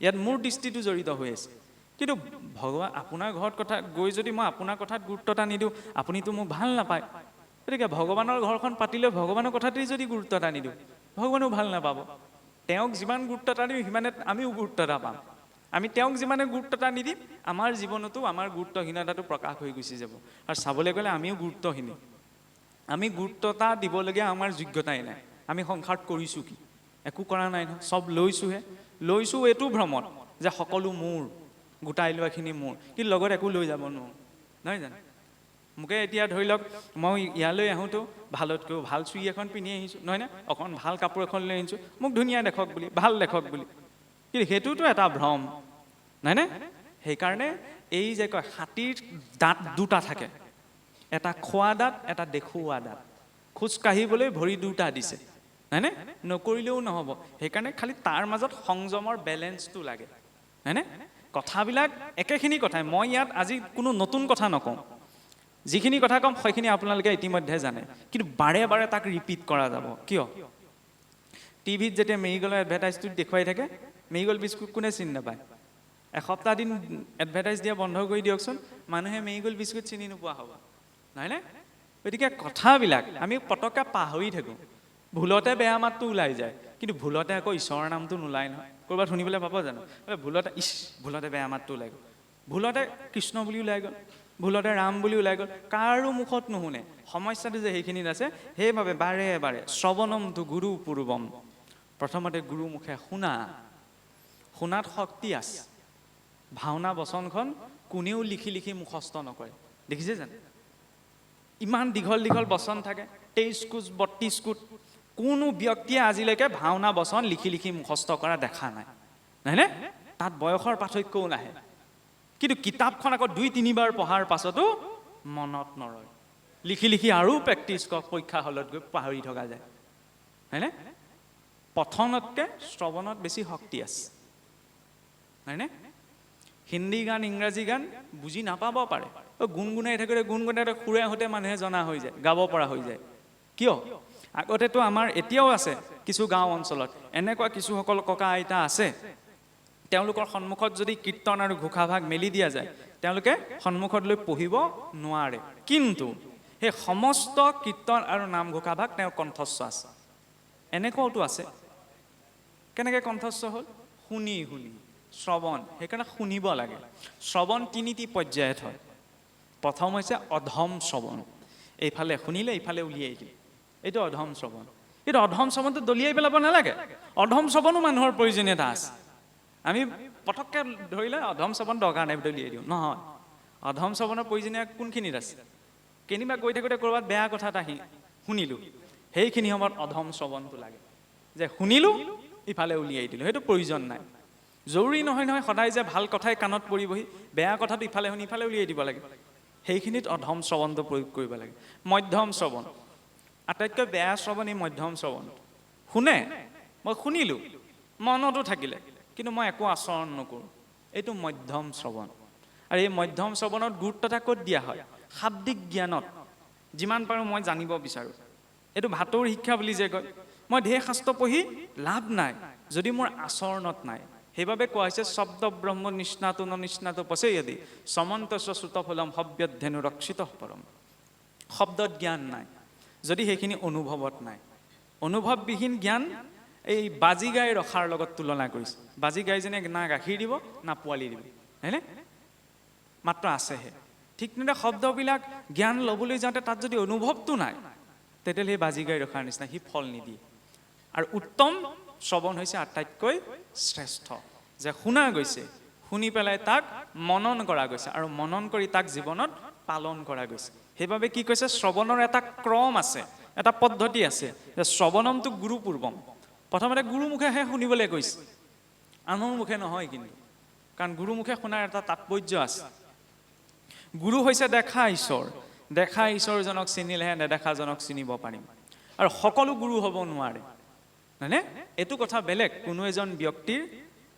ইয়াত মোৰ দৃষ্টিটো জড়িত হৈ আছে কিন্তু ভগৱান আপোনাৰ ঘৰত কথা গৈ যদি মই আপোনাৰ কথাত গুৰুত্ব এটা নিদিওঁ আপুনিতো মোক ভাল নাপায় গতিকে ভগৱানৰ ঘৰখন পাতিলেও ভগৱানৰ কথাতেই যদি গুৰুত্ব এটা নিদিওঁ ভগৱানেও ভাল নাপাব তেওঁক যিমান গুৰুত্ব এটা দিওঁ সিমানে আমিও গুৰুত্ব এটা পাম আমি তেওঁক যিমানে গুৰুত্ব এটা নিদিম আমাৰ জীৱনতো আমাৰ গুৰুত্বহীনতাটো প্ৰকাশ হৈ গুচি যাব আৰু চাবলৈ গ'লে আমিও গুৰুত্বহীন আমি গুৰুত্ব এটা দিবলগীয়া আমাৰ যোগ্যতাই নাই আমি সংসাৰত কৰিছোঁ কি একো কৰা নাই নহয় চব লৈছোঁ এইটো ভ্ৰমত যে সকলো মোৰ গোটাই লোৱাখিনি মোৰ কিন্তু লগত একো লৈ যাব নোৱাৰোঁ নহয় জানো মোকে এতিয়া ধৰি লওক মই ইয়ালৈ আহোঁতো ভালতকৈও ভাল চুৰি এখন পিন্ধি আহিছোঁ নহয়নে অকণ ভাল কাপোৰ এখন লৈ আহিছোঁ মোক ধুনীয়া দেখক বুলি ভাল দেখক বুলি কিন্তু সেইটোতো এটা ভ্ৰম নহয়নে সেইকাৰণে এই যে কয় হাতীৰ দাঁত দুটা থাকে এটা খোৱা দাঁত এটা দেখুওৱা দাঁত খোজ কাঢ়িবলৈ ভৰি দুটা দিছে নহয়নে নকৰিলেও নহ'ব সেইকাৰণে খালি তাৰ মাজত সংযমৰ বেলেঞ্চটো লাগে হয়নে কথাবিলাক একেখিনি কথাই মই ইয়াত আজি কোনো নতুন কথা নকওঁ যিখিনি কথা ক'ম সেইখিনি আপোনালোকে ইতিমধ্যে জানে কিন্তু বাৰে বাৰে তাক ৰিপিট কৰা যাব কিয় টিভিত যেতিয়া মেৰিগলৰ এডভাৰটাইজটো দেখুৱাই থাকে মেৰিগল বিস্কুট কোনে চিনি নাপায় এসপ্তাহ দিন এডভাৰটাইজ দিয়া বন্ধ কৰি দিয়কচোন মানুহে মেৰিগল বিস্কুট চিনি নোপোৱা হ'ব নহয়নে গতিকে কথাবিলাক আমি পটককৈ পাহৰি থাকোঁ ভুলতে বেয়া মাতটো ওলাই যায় কিন্তু ভুলতে আকৌ ঈশ্বৰৰ নামটো নোলায় নহয় ক'ৰবাত শুনিবলৈ পাব জানো ভুলতে বেয়া মাতটো ওলাই গ'ল ভুলতে কৃষ্ণ বুলি ওলাই গ'ল ভুলতে ৰাম বুলি ওলাই গ'ল কাৰো মুখত নুশুনে সমস্যাটো যে সেইখিনিত আছে সেইবাবে বাৰে বাৰে শ্ৰৱণমটো গুৰু পূৰ্বম প্ৰথমতে গুৰু মুখে শুনাত শক্তি আছে ভাওনা বচনখন কোনেও লিখি মুখস্থ নকৰে দেখিছে জানো? ইমান দীঘল দীঘল বচন থাকে, 23 কোচ 32 কোচ। কোনো ব্যক্তিয়ে আজিলৈকে ভাওনা বচন লিখি লিখি মুখস্থ কৰা দেখা নাই, নহয়নে? তাত বয়সৰ পাৰ্থক্যও নাহে, কিন্তু কিতাপখন আকৌ 2-3 বাৰ পঢ়াৰ পাছতো মনত নৰয়। লিখি লিখি আৰু প্ৰেক্টিছ কৰক, পৰীক্ষা হলত গৈ পাহৰি থকা যায়, হয়নে? পঠনতকৈ শ্ৰৱণত বেছি শক্তি আছে, হয়নে? হিন্দী গান ইংৰাজী গান বুজি নাপাব পাৰে, গুণগুণাই থাকোঁতে সুৰে আহোঁতে মানুহে জনা হৈ যায়, গাব পৰা হৈ যায়। কিয়? আগতেতো আমাৰ এতিয়াও আছে কিছু গাঁও অঞ্চলত এনেকুৱা কিছুসকল ককা আইতা আছে, তেওঁলোকৰ সন্মুখত যদি কীৰ্তন আৰু ঘোষাভাগ মেলি দিয়া যায়, তেওঁলোকে সন্মুখত লৈ পঢ়িব নোৱাৰে, কিন্তু সেই সমস্ত কীৰ্তন আৰু নাম ঘোষাভাগ তেওঁৰ কণ্ঠস্থ আছে। এনেকুৱাওতো আছে। কেনেকৈ কণ্ঠস্থ হ'ল? শুনি শুনি, শ্ৰৱণ। সেইকাৰণে শুনিব লাগে। শ্ৰৱণ 3টি পৰ্যায়ত হয়। প্ৰথম হৈছে অধম শ্ৰৱণ, এইফালে শুনিলে ইফালে উলিয়াই দিলে, এইটো অধম শ্ৰৱণ। কিন্তু অধম শ্ৰৱণটো দলিয়াই পেলাব নালাগে। অধম শ্ৰৱণো মানুহৰ প্ৰয়োজনীয়তা আছে। আমি পটককৈ ধৰিলে অধম শ্ৰৱণ দৰকাৰ নাই দলিয়াই দিওঁ, নহয়। অধম শ্ৰৱণৰ প্ৰয়োজনীয় কোনখিনিত আছে? কেনিবা গৈ থাকোঁতে ক'ৰবাত বেয়া কথা এটা শুনিলোঁ, সেইখিনি সময়ত অধম শ্ৰৱণটো লাগে, যে শুনিলোঁ ইফালে উলিয়াই দিলোঁ, সেইটো প্ৰয়োজন নাই। জৰুৰী নহয় সদায় যে ভাল কথাই কাণত পৰিবহি, বেয়া কথাটো ইফালে শুনি ইফালে উলিয়াই দিব লাগে, সেইখিনিত অধম শ্ৰৱণটো প্ৰয়োগ কৰিব লাগে। মধ্যম শ্ৰৱণ, আটাইতকৈ বেয়া শ্ৰৱণ এই মধ্যম শ্ৰৱণ। শুনে, মই শুনিলোঁ, মনতো থাকিলে, কিন্তু মই একো আচৰণ নকৰোঁ, এইটো মধ্যম শ্ৰৱণ। আৰু এই মধ্যম শ্ৰৱণত গুৰুত্ব এটা ক'ত দিয়া হয়? শাব্দিক জ্ঞানত। যিমান পাৰোঁ মই জানিব বিচাৰোঁ, এইটো ভাটৌৰ শিক্ষা বুলি যে কয়। মই ঢেৰ শাস্ত্ৰ পঢ়ি লাভ নাই যদি মোৰ আচৰণত নাই। সেইবাবে কোৱা হৈছে শব্দ ব্ৰহ্ম নিষ্ণাতো ন নিষ্ণাতো পচেয়দি সমন্তস্ব শ্ৰুতফলম হব্যধেনু ৰক্ষিত পৰম। শব্দত জ্ঞান নাই যদি সেইখিনি অনুভৱত নাই। অনুভৱবিহীন জ্ঞান এই বাজি গাই ৰখাৰ লগত তুলনা কৰিছে। বাজি গাইজনীয়ে না গাখীৰ দিব না পোৱালি দিব, হয়নে? মাত্ৰ আছেহে। ঠিক তেনেদৰে শব্দবিলাক জ্ঞান ল'বলৈ যাওঁতে তাত যদি অনুভৱটো নাই, তেতিয়াহ'লে সেই বাজি গাই ৰখাৰ নিচিনা, সি ফল নিদিয়ে। আৰু উত্তম শ্ৰৱণ হৈছে আটাইতকৈ শ্ৰেষ্ঠ, যে শুনা গৈছে, শুনি পেলাই তাক মনন কৰা গৈছে, আৰু মনন কৰি তাক জীৱনত পালন কৰা গৈছে। সেইবাবে কি কৈছে? শ্ৰৱণৰ এটা ক্ৰম আছে, এটা পদ্ধতি আছে, যে শ্ৰৱণমটো গুৰুপূৰ্বম। প্ৰথমতে গুৰুমুখেহে শুনিবলৈ কৈছে, আনৰ মুখে নহয় কিন্তু, কাৰণ গুৰুমুখে শুনাৰ এটা তাৎপৰ্য আছে। গুৰু হৈছে দেখা ঈশ্বৰ, দেখা ঈশ্বৰজনক চিনিলেহে নেদেখাজনক চিনিব পাৰিম। আৰু সকলো গুৰু হ'ব নোৱাৰে, হয়নে? এইটো কথা বেলেগ।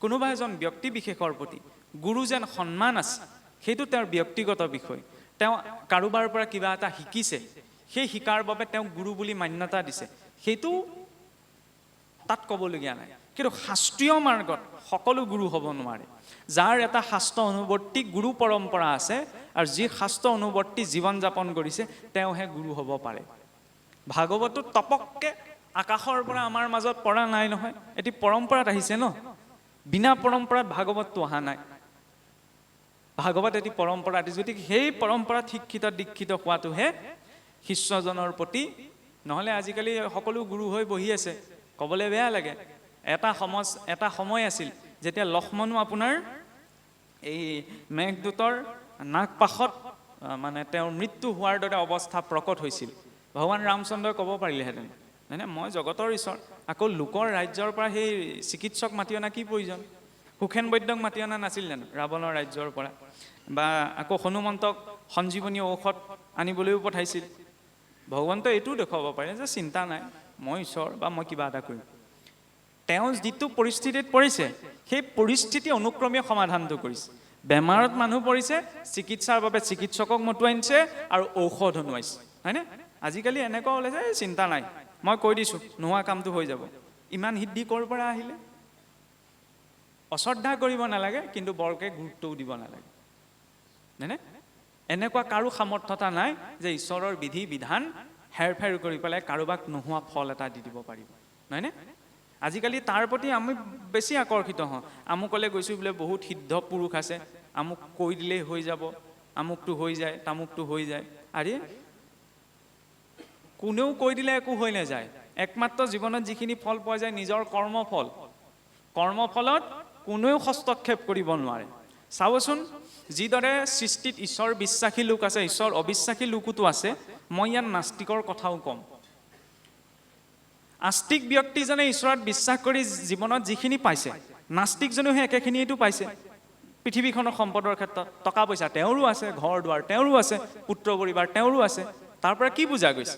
কোনোবা এজন ব্যক্তি বিশেষৰ প্ৰতি গুৰু যেন সন্মান আছে, সেইটো তেওঁৰ ব্যক্তিগত বিষয়। তেওঁ কাৰোবাৰ পৰা কিবা এটা শিকিছে, সেই শিকাৰ বাবে তেওঁক গুৰু বুলি মান্যতা দিছে, সেইটো তাত ক'বলগীয়া নাই। কিন্তু শাস্ত্ৰীয় মাৰ্গত সকলো গুৰু হ'ব নোৱাৰে। যাৰ এটা শাস্ত্ৰ অনুৱৰ্তী গুৰু পৰম্পৰা আছে, আৰু যি শাস্ত্ৰ অনুৱৰ্তী জীৱন যাপন কৰিছে, তেওঁহে গুৰু হ'ব পাৰে। ভাগৱতটো তপককৈ আকাশৰ পৰা আমাৰ মাজত পৰা নাই নহয়, এটি পৰম্পৰাত আহিছে ন। বিনা পৰম্পৰাত ভাগৱতটো অহা নাই। ভাগৱত এটি পৰম্পৰা দিছে, গতিকে সেই পৰম্পৰাত শিক্ষিত দীক্ষিত হোৱাটোহে শিষ্যজনৰ প্ৰতি। নহ'লে আজিকালি সকলো গুৰু হৈ বহি আছে, ক'বলৈ বেয়া লাগে। এটা সময় আছিল যেতিয়া লক্ষ্মণো আপোনাৰ এই মেঘদূতৰ নাগপাশত মানে তেওঁৰ মৃত্যু হোৱাৰ দৰে অৱস্থা প্ৰকট হৈছিল। ভগৱান ৰামচন্দ্ৰই ক'ব পাৰিলেহেঁতেন, হয়নে, মই জগতৰ ঈশ্বৰ, আকৌ লোকৰ ৰাজ্যৰ পৰা সেই চিকিৎসক মাতি অনা কি প্ৰয়োজন? সুখেন বৈদ্যক মাতি অনা নাছিল জানো ৰাৱণৰ ৰাজ্যৰ পৰা? বা আকৌ হনুমন্তক সঞ্জীৱনী ঔষধ আনিবলৈও পঠাইছিল। ভগৱন্তই এইটোও দেখুৱাব পাৰে যে চিন্তা নাই, মই ঈশ্বৰ, বা মই কিবা এটা কৰিম। তেওঁ যিটো পৰিস্থিতিত পৰিছে, সেই পৰিস্থিতি অনুক্ৰমে সমাধানটো কৰিছে। বেমাৰত মানুহ পৰিছে, চিকিৎসাৰ বাবে চিকিৎসকক মতুৱাই আনিছে আৰু ঔষধ অনুৱাইছে, হয়নে? আজিকালি এনেকুৱা হ'লে যে চিন্তা নাই, মই কৈ দিছোঁ, নোহোৱা কামটো হৈ যাব। ইমান সিদ্ধি ক'ৰ পৰা আহিলে? অশ্ৰদ্ধা কৰিব নালাগে, কিন্তু বৰকৈ গুৰুত্বও দিব নালাগে, হয়নে? এনেকুৱা কাৰো সামৰ্থ্যতা নাই যে ঈশ্বৰৰ বিধি বিধান হেৰফেৰ কৰি পেলাই কাৰোবাক নোহোৱা ফল এটা দি দিব পাৰিব, নহয়নে? আজিকালি তাৰ প্ৰতি আমি বেছি আকৰ্ষিত হওঁ। আমুকলৈ গৈছোঁ বোলে বহুত সিদ্ধ পুৰুষ আছে, আমুক কৈ দিলেই হৈ যাব, আমুকটো হৈ যায়, তামুকটো হৈ যায়। আৰে কোনেও কৈ দিলে একো হৈ নাযায়। একমাত্ৰ জীৱনত যিখিনি ফল পোৱা যায় নিজৰ কৰ্মফল। কৰ্মফলত কোনেও হস্তক্ষেপ কৰিব নোৱাৰে। চাবচোন, যিদৰে সৃষ্টিত ঈশ্বৰ বিশ্বাসী লোক আছে, ঈশ্বৰ অবিশ্বাসী লোকোতো আছে। মই ইয়াত নাস্তিকৰ কথাও ক'ম। আস্তিক ব্যক্তিজনে ঈশ্বৰত বিশ্বাস কৰি জীৱনত যিখিনি পাইছে, নাস্তিকজনেও সেই একেখিনিয়েতো পাইছে। পৃথিৱীখনৰ সম্পদৰ ক্ষেত্ৰত টকা পইচা তেওঁৰো আছে, ঘৰ দুৱাৰ তেওঁৰো আছে, পুত্ৰ পৰিবাৰ তেওঁৰো আছে। তাৰ পৰা কি বুজা গৈছে?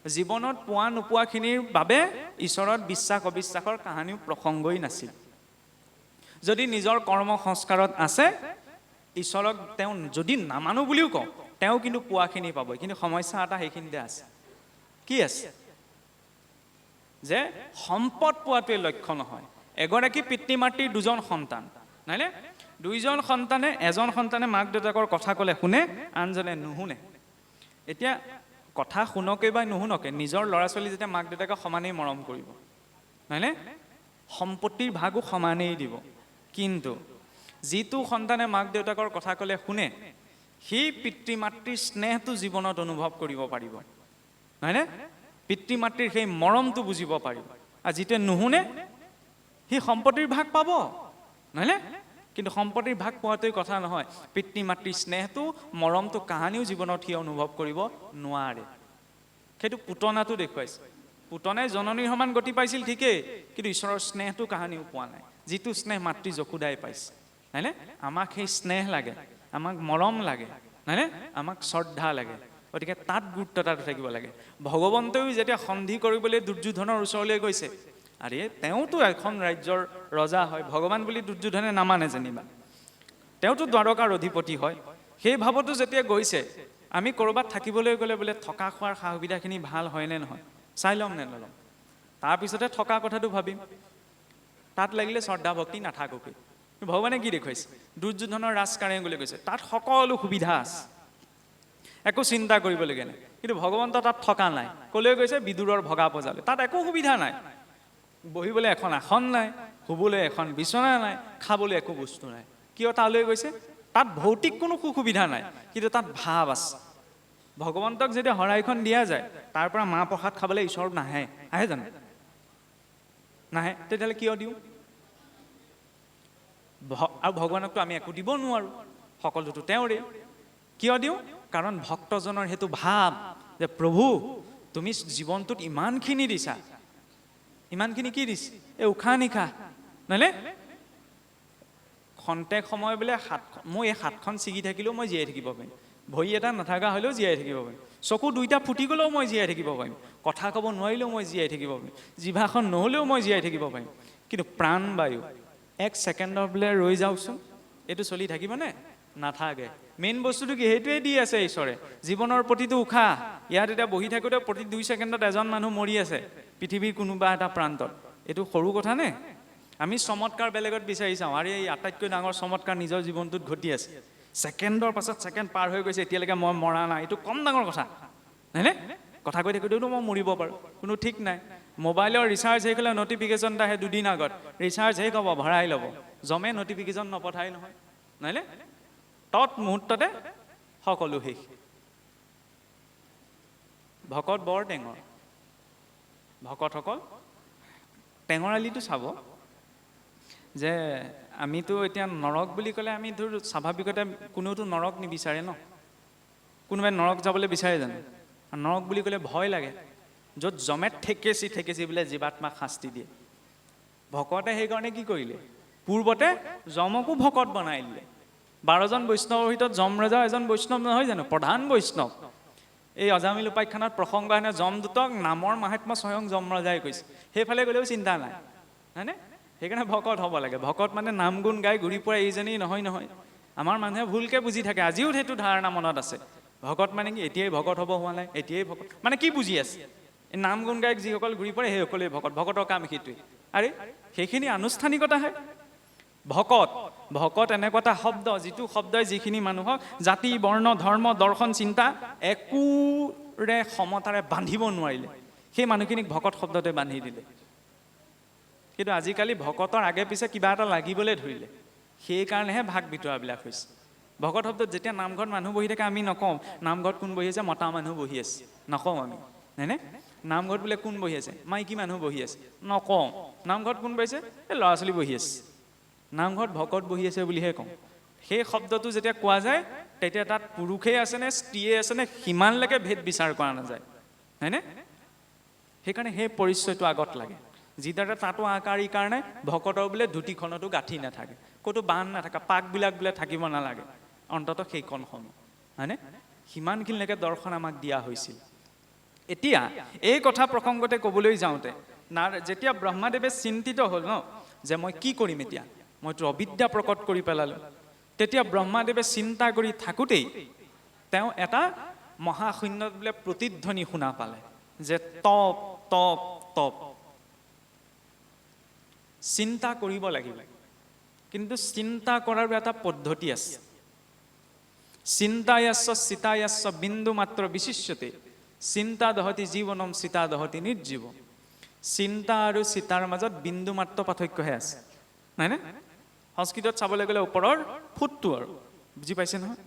জীৱনত পোৱা নোপোৱাখিনিৰ বাবে ঈশ্বৰত বিশ্বাস অবিশ্বাসৰ কাহানিও প্ৰসংগই নাছিল। যদি নিজৰ কৰ্ম সংস্কাৰত আছে, ঈশ্বৰক তেওঁ যদি নামানো বুলিও কওঁ, তেওঁ কিন্তু পোৱাখিনি পাব। কিন্তু সমস্যা এটা সেইখিনিতে আছে। কি আছে? যে সম্পদ পোৱাটোৱে লক্ষ্য নহয়। এগৰাকী পিতৃ মাতৃৰ দুজন সন্তান, নাইনে? দুইজন সন্তানে, এজন সন্তানে মাক দেউতাকৰ কথা ক'লে শুনে, আনজনে নুশুনে। এতিয়া কথা শুনকে বা নুশুনকে নিজৰ ল'ৰা ছোৱালী যেতিয়া মাক দেউতাকক সমানেই মৰম কৰিব, নাইনে? সম্পত্তিৰ ভাগো সমানেই দিব। কিন্তু যিটো সন্তানে মাক দেউতাকৰ কথা ক'লে শুনে, সেই পিতৃ মাতৃৰ স্নেহটো জীৱনত অনুভৱ কৰিব পাৰিব, নাইনে? পিতৃ মাতৃৰ সেই মৰমটো বুজিব পাৰিব। আৰু যিটোৱে নুশুনে, সি সম্পত্তিৰ ভাগ পাব, নাইনে? কিন্তু সম্পত্তিৰ ভাগ পোৱাটোৱেই কথা নহয়। পিতৃ মাতৃৰ স্নেহটো, মৰমটো কাহানিও জীৱনত সি অনুভৱ কৰিব নোৱাৰে। সেইটো পুতনাটো দেখুৱাইছে। পুতনাই জননীৰ সমান গতি পাইছিল ঠিকেই, কিন্তু ঈশ্বৰৰ স্নেহটো কাহানিও পোৱা নাই। যিটো স্নেহ মাতৃ যশোদাই পাইছে, নাইনে? আমাক সেই স্নেহ লাগে, আমাক মৰম লাগে, নাইনে? আমাক শ্ৰদ্ধা লাগে। গতিকে তাত গুৰুত্ব এটা থাকিব লাগে। ভগৱন্তইও যেতিয়া সন্ধি কৰিবলৈ দুৰ্যোধনৰ ওচৰলৈ গৈছে, আৰে তেওঁতো এখন ৰাজ্যৰ ৰজা হয়, ভগৱান বুলি দুৰ্যোধনে নামানে যেনিবা, তেওঁতো দ্বাৰকাৰ অধিপতি হয়। সেই ভাৱতো যেতিয়া গৈছে, আমি ক'ৰবাত থাকিবলৈ গ'লে বোলে থকা খোৱাৰ সা সুবিধাখিনি ভাল হয়নে নহয় চাই ল'ম নে নল'ম, তাৰপিছতে থকা কথাটো ভাবিম। তাত লাগিলে শ্ৰদ্ধা ভক্তি নাথাকোকে। ভগৱানে কি দেখুৱাইছে? দুৰ্যোধনৰ ৰাজকাৰেঙলৈ গৈছে, তাত সকলো সুবিধা আছে, একো চিন্তা কৰিবলগীয়া নাই। কিন্তু ভগৱন্ত তাত থকা নাই। ক'লৈ গৈছে? বিদুৰৰ ভগা পজালৈ। তাত একো সুবিধা নাই। বহিবলৈ এখন আসন নাই, শুবলৈ এখন বিচনা নাই, খাবলৈ একো বস্তু নাই। কিয় তালৈ গৈছে? তাত ভৌতিক কোনো সু সুবিধা নাই, কিন্তু তাত ভাৱ আছে। ভগৱন্তক যেতিয়া শৰাইখন দিয়া যায়, তাৰ পৰা মাহ প্ৰসাদ খাবলৈ ঈশ্বৰ নাহে, আহে জানো? নাহে। তেতিয়াহ'লে কিয় দিওঁ? আৰু ভগৱানকতো আমি একো দিব নোৱাৰো, সকলোতো তেওঁৰে। কিয় দিওঁ? কাৰণ ভক্তজনৰ সেইটো ভাৱ যে প্ৰভু তুমি জীৱনটোত ইমানখিনি দিছা, ইমানখিনি কি দিছে? এই উশাহ নিশাহ, নহয়নে? খন্তেক সময় বোলে মই এই হাতখন ছিগি থাকিলেও মই জীয়াই থাকিব পাৰিম, ভৰি এটা নাথাকা হ'লেও জীয়াই থাকিব পাৰিম, চকু দুইটা ফুটি গ'লেও মই জীয়াই থাকিব পাৰিম, কথা ক'ব নোৱাৰিলেও মই জীয়াই থাকিব পাৰিম, জিভাখন নহ'লেও মই জীয়াই থাকিব পাৰিম। কিন্তু প্ৰাণবায়ু এক ছেকেণ্ডৰ বোলে ৰৈ যাওকচোন, এইটো চলি থাকিবনে? নাথাকে। মেইন বস্তুটো কি? সেইটোৱে দি আছে ঈশ্বৰে, জীৱনৰ প্ৰতিটো উশাহ। ইয়াত এতিয়া বহি থাকোঁতে প্ৰতি 2 ছেকেণ্ডত এজন মানুহ মৰি আছে পৃথিৱীৰ কোনোবা এটা প্ৰান্তত। এইটো সৰু কথা নে? আমি চমৎকাৰ বেলেগত বিচাৰি চাওঁ, আৰু এই আটাইতকৈ ডাঙৰ চমৎকাৰ নিজৰ জীৱনটোত ঘটি আছে। ছেকেণ্ডৰ পাছত ছেকেণ্ড পাৰ হৈ গৈছে, এতিয়ালৈকে মই মৰা নাই, এইটো কম ডাঙৰ কথা, হয়নে? কথা কৈ থাকোঁতেওতো মই মৰিব পাৰোঁ, কোনো ঠিক নাই। মোবাইলৰ ৰিচাৰ্জ শেষ হ'লে নটিফিকেশ্যন এটা আহে 2 দিন আগত, ৰিচাৰ্জ শেষ হ'ব, ভৰাই ল'ব, জমে নটিফিকেশ্যন নপঠাই নহয়, নহয়নে? মুহূৰ্ততে সকলো শেষ। ভকত বৰ টেঙৰ, ভকতসকল টেঙৰালিটো চাব যে আমিতো এতিয়া নৰক বুলি ক'লে আমি ধৰ স্বাভাৱিকতে কোনেওতো নৰক নিবিচাৰে ন। কোনোবাই নৰক যাবলৈ বিচাৰে জানো? নৰক বুলি ক'লে ভয় লাগে, য'ত জমে ঠেকেচি ঠেকেচি বোলে জীৱাত্মাক শাস্তি দিয়ে। ভকতে সেইকাৰণে কি কৰিলে? পূৰ্বতে যমকো ভকত বনাই দিলে। 12জন বৈষ্ণৱৰ ভিতৰত যম ৰজা এজন বৈষ্ণৱ নহয় জানো? প্ৰধান বৈষ্ণৱ। এই অজামিল উপাখ্যানত প্ৰসংগ আহে, যমদূতক নামৰ মাহাত্ম্য স্বয়ং যম ৰজাই কৈছে। সেইফালে গ'লেও চিন্তা নাই, হয়নে? সেইকাৰণে ভকত হ'ব লাগে। ভকত মানে নাম গুণ গাই ঘূৰি ফুৰা এইজনেই নহয় নহয়। আমাৰ মানুহে ভুলকৈ বুজি থাকে, আজিও সেইটো ধাৰণা মনত আছে। ভকত মানে কি? এতিয়াই ভকত হ'ব হোৱা নাই, এতিয়াই ভকত মানে কি বুজি আছে? এই নাম গুণ গায়ক যিসকল ঘূৰি পৰে সেইসকলেই ভকত। ভকতৰ কাম সেইটোৱে। আৰে সেইখিনি আনুষ্ঠানিকতাহে। ভকত, ভকত এনেকুৱা এটা শব্দ, যিটো শব্দই যিখিনি মানুহক জাতি, বৰ্ণ, ধৰ্ম, দৰ্শন, চিন্তা একোৰে সমতাৰে বান্ধিব নোৱাৰিলে, সেই মানুহখিনিক ভকত শব্দতে বান্ধি দিলে। কিন্তু আজিকালি ভকতৰ আগে পিছে কিবা এটা লাগিবলৈ ধৰিলে, সেইকাৰণেহে ভাগ বিতৰাবিলাক হৈছে। ভকত শব্দত যেতিয়া নামঘৰত মানুহ বহি থাকে আমি নকওঁ নামঘৰত কোন বহি আছে, মতা মানুহ বহি আছে, নকওঁ আমি, হয়নে? নামঘৰত বোলে কোন বহি আছে, মাইকী মানুহ বহি আছে, নকওঁ। নামঘৰত কোন বহিছে? এই ল'ৰা ছোৱালী বহি আছে। নামঘৰত ভকত বহি আছে বুলিহে কওঁ। সেই শব্দটো যেতিয়া কোৱা যায় তেতিয়া তাত পুৰুষেই আছেনে স্ত্ৰীয়ে আছেনে সিমানলৈকে ভেদ বিচাৰ কৰা নাযায়, হয়নে? সেইকাৰণে সেই পৰিচয়টো আগত লাগে। যিদৰে তাতো আকাৰ ই কাৰণে ভকতৰ বোলে ধুতিখনতো গাঁঠি নাথাকে, ক'তো বান নাথাকে, পাকবিলাক বোলে থাকিব নালাগে, অন্ততঃ সেইকণসমূহ, হয়নে? সিমানখিনিলৈকে দৰ্শন আমাক দিয়া হৈছিল। এতিয়া এই কথা প্ৰসংগতে ক'বলৈ যাওঁতে যেতিয়া ব্ৰহ্মাদেৱে চিন্তিত হ'ল ন, যে মই কি কৰিম এতিয়া, মইতো অবিদ্যা প্ৰকট কৰি পেলালোঁ, তেতিয়া ব্ৰহ্মাদেৱে চিন্তা কৰি থাকোঁতেই তেওঁ এটা মহাশূন্যত বোলে প্ৰতিধ্বনি শুনা পালে, যে তপ তপ তপ। চিন্তা কৰিব লাগিব, কিন্তু চিন্তা কৰাৰ এটা পদ্ধতি আছে। চিন্তায়াস্য চিতায়াস্য বিন্দু মাত্ৰ বিশিষ্যতে চিন্তা দহতি জীৱনম চিতা দহতি নিৰ্জীৱ। চিন্তা আৰু চিতাৰ মাজত বিন্দু মাত্ৰ পাৰ্থক্যহে আছে, নহয়নে? সংস্কৃতত চাবলৈ গ'লে ওপৰৰ ফুটটো আৰু, বুজি পাইছে নহয়?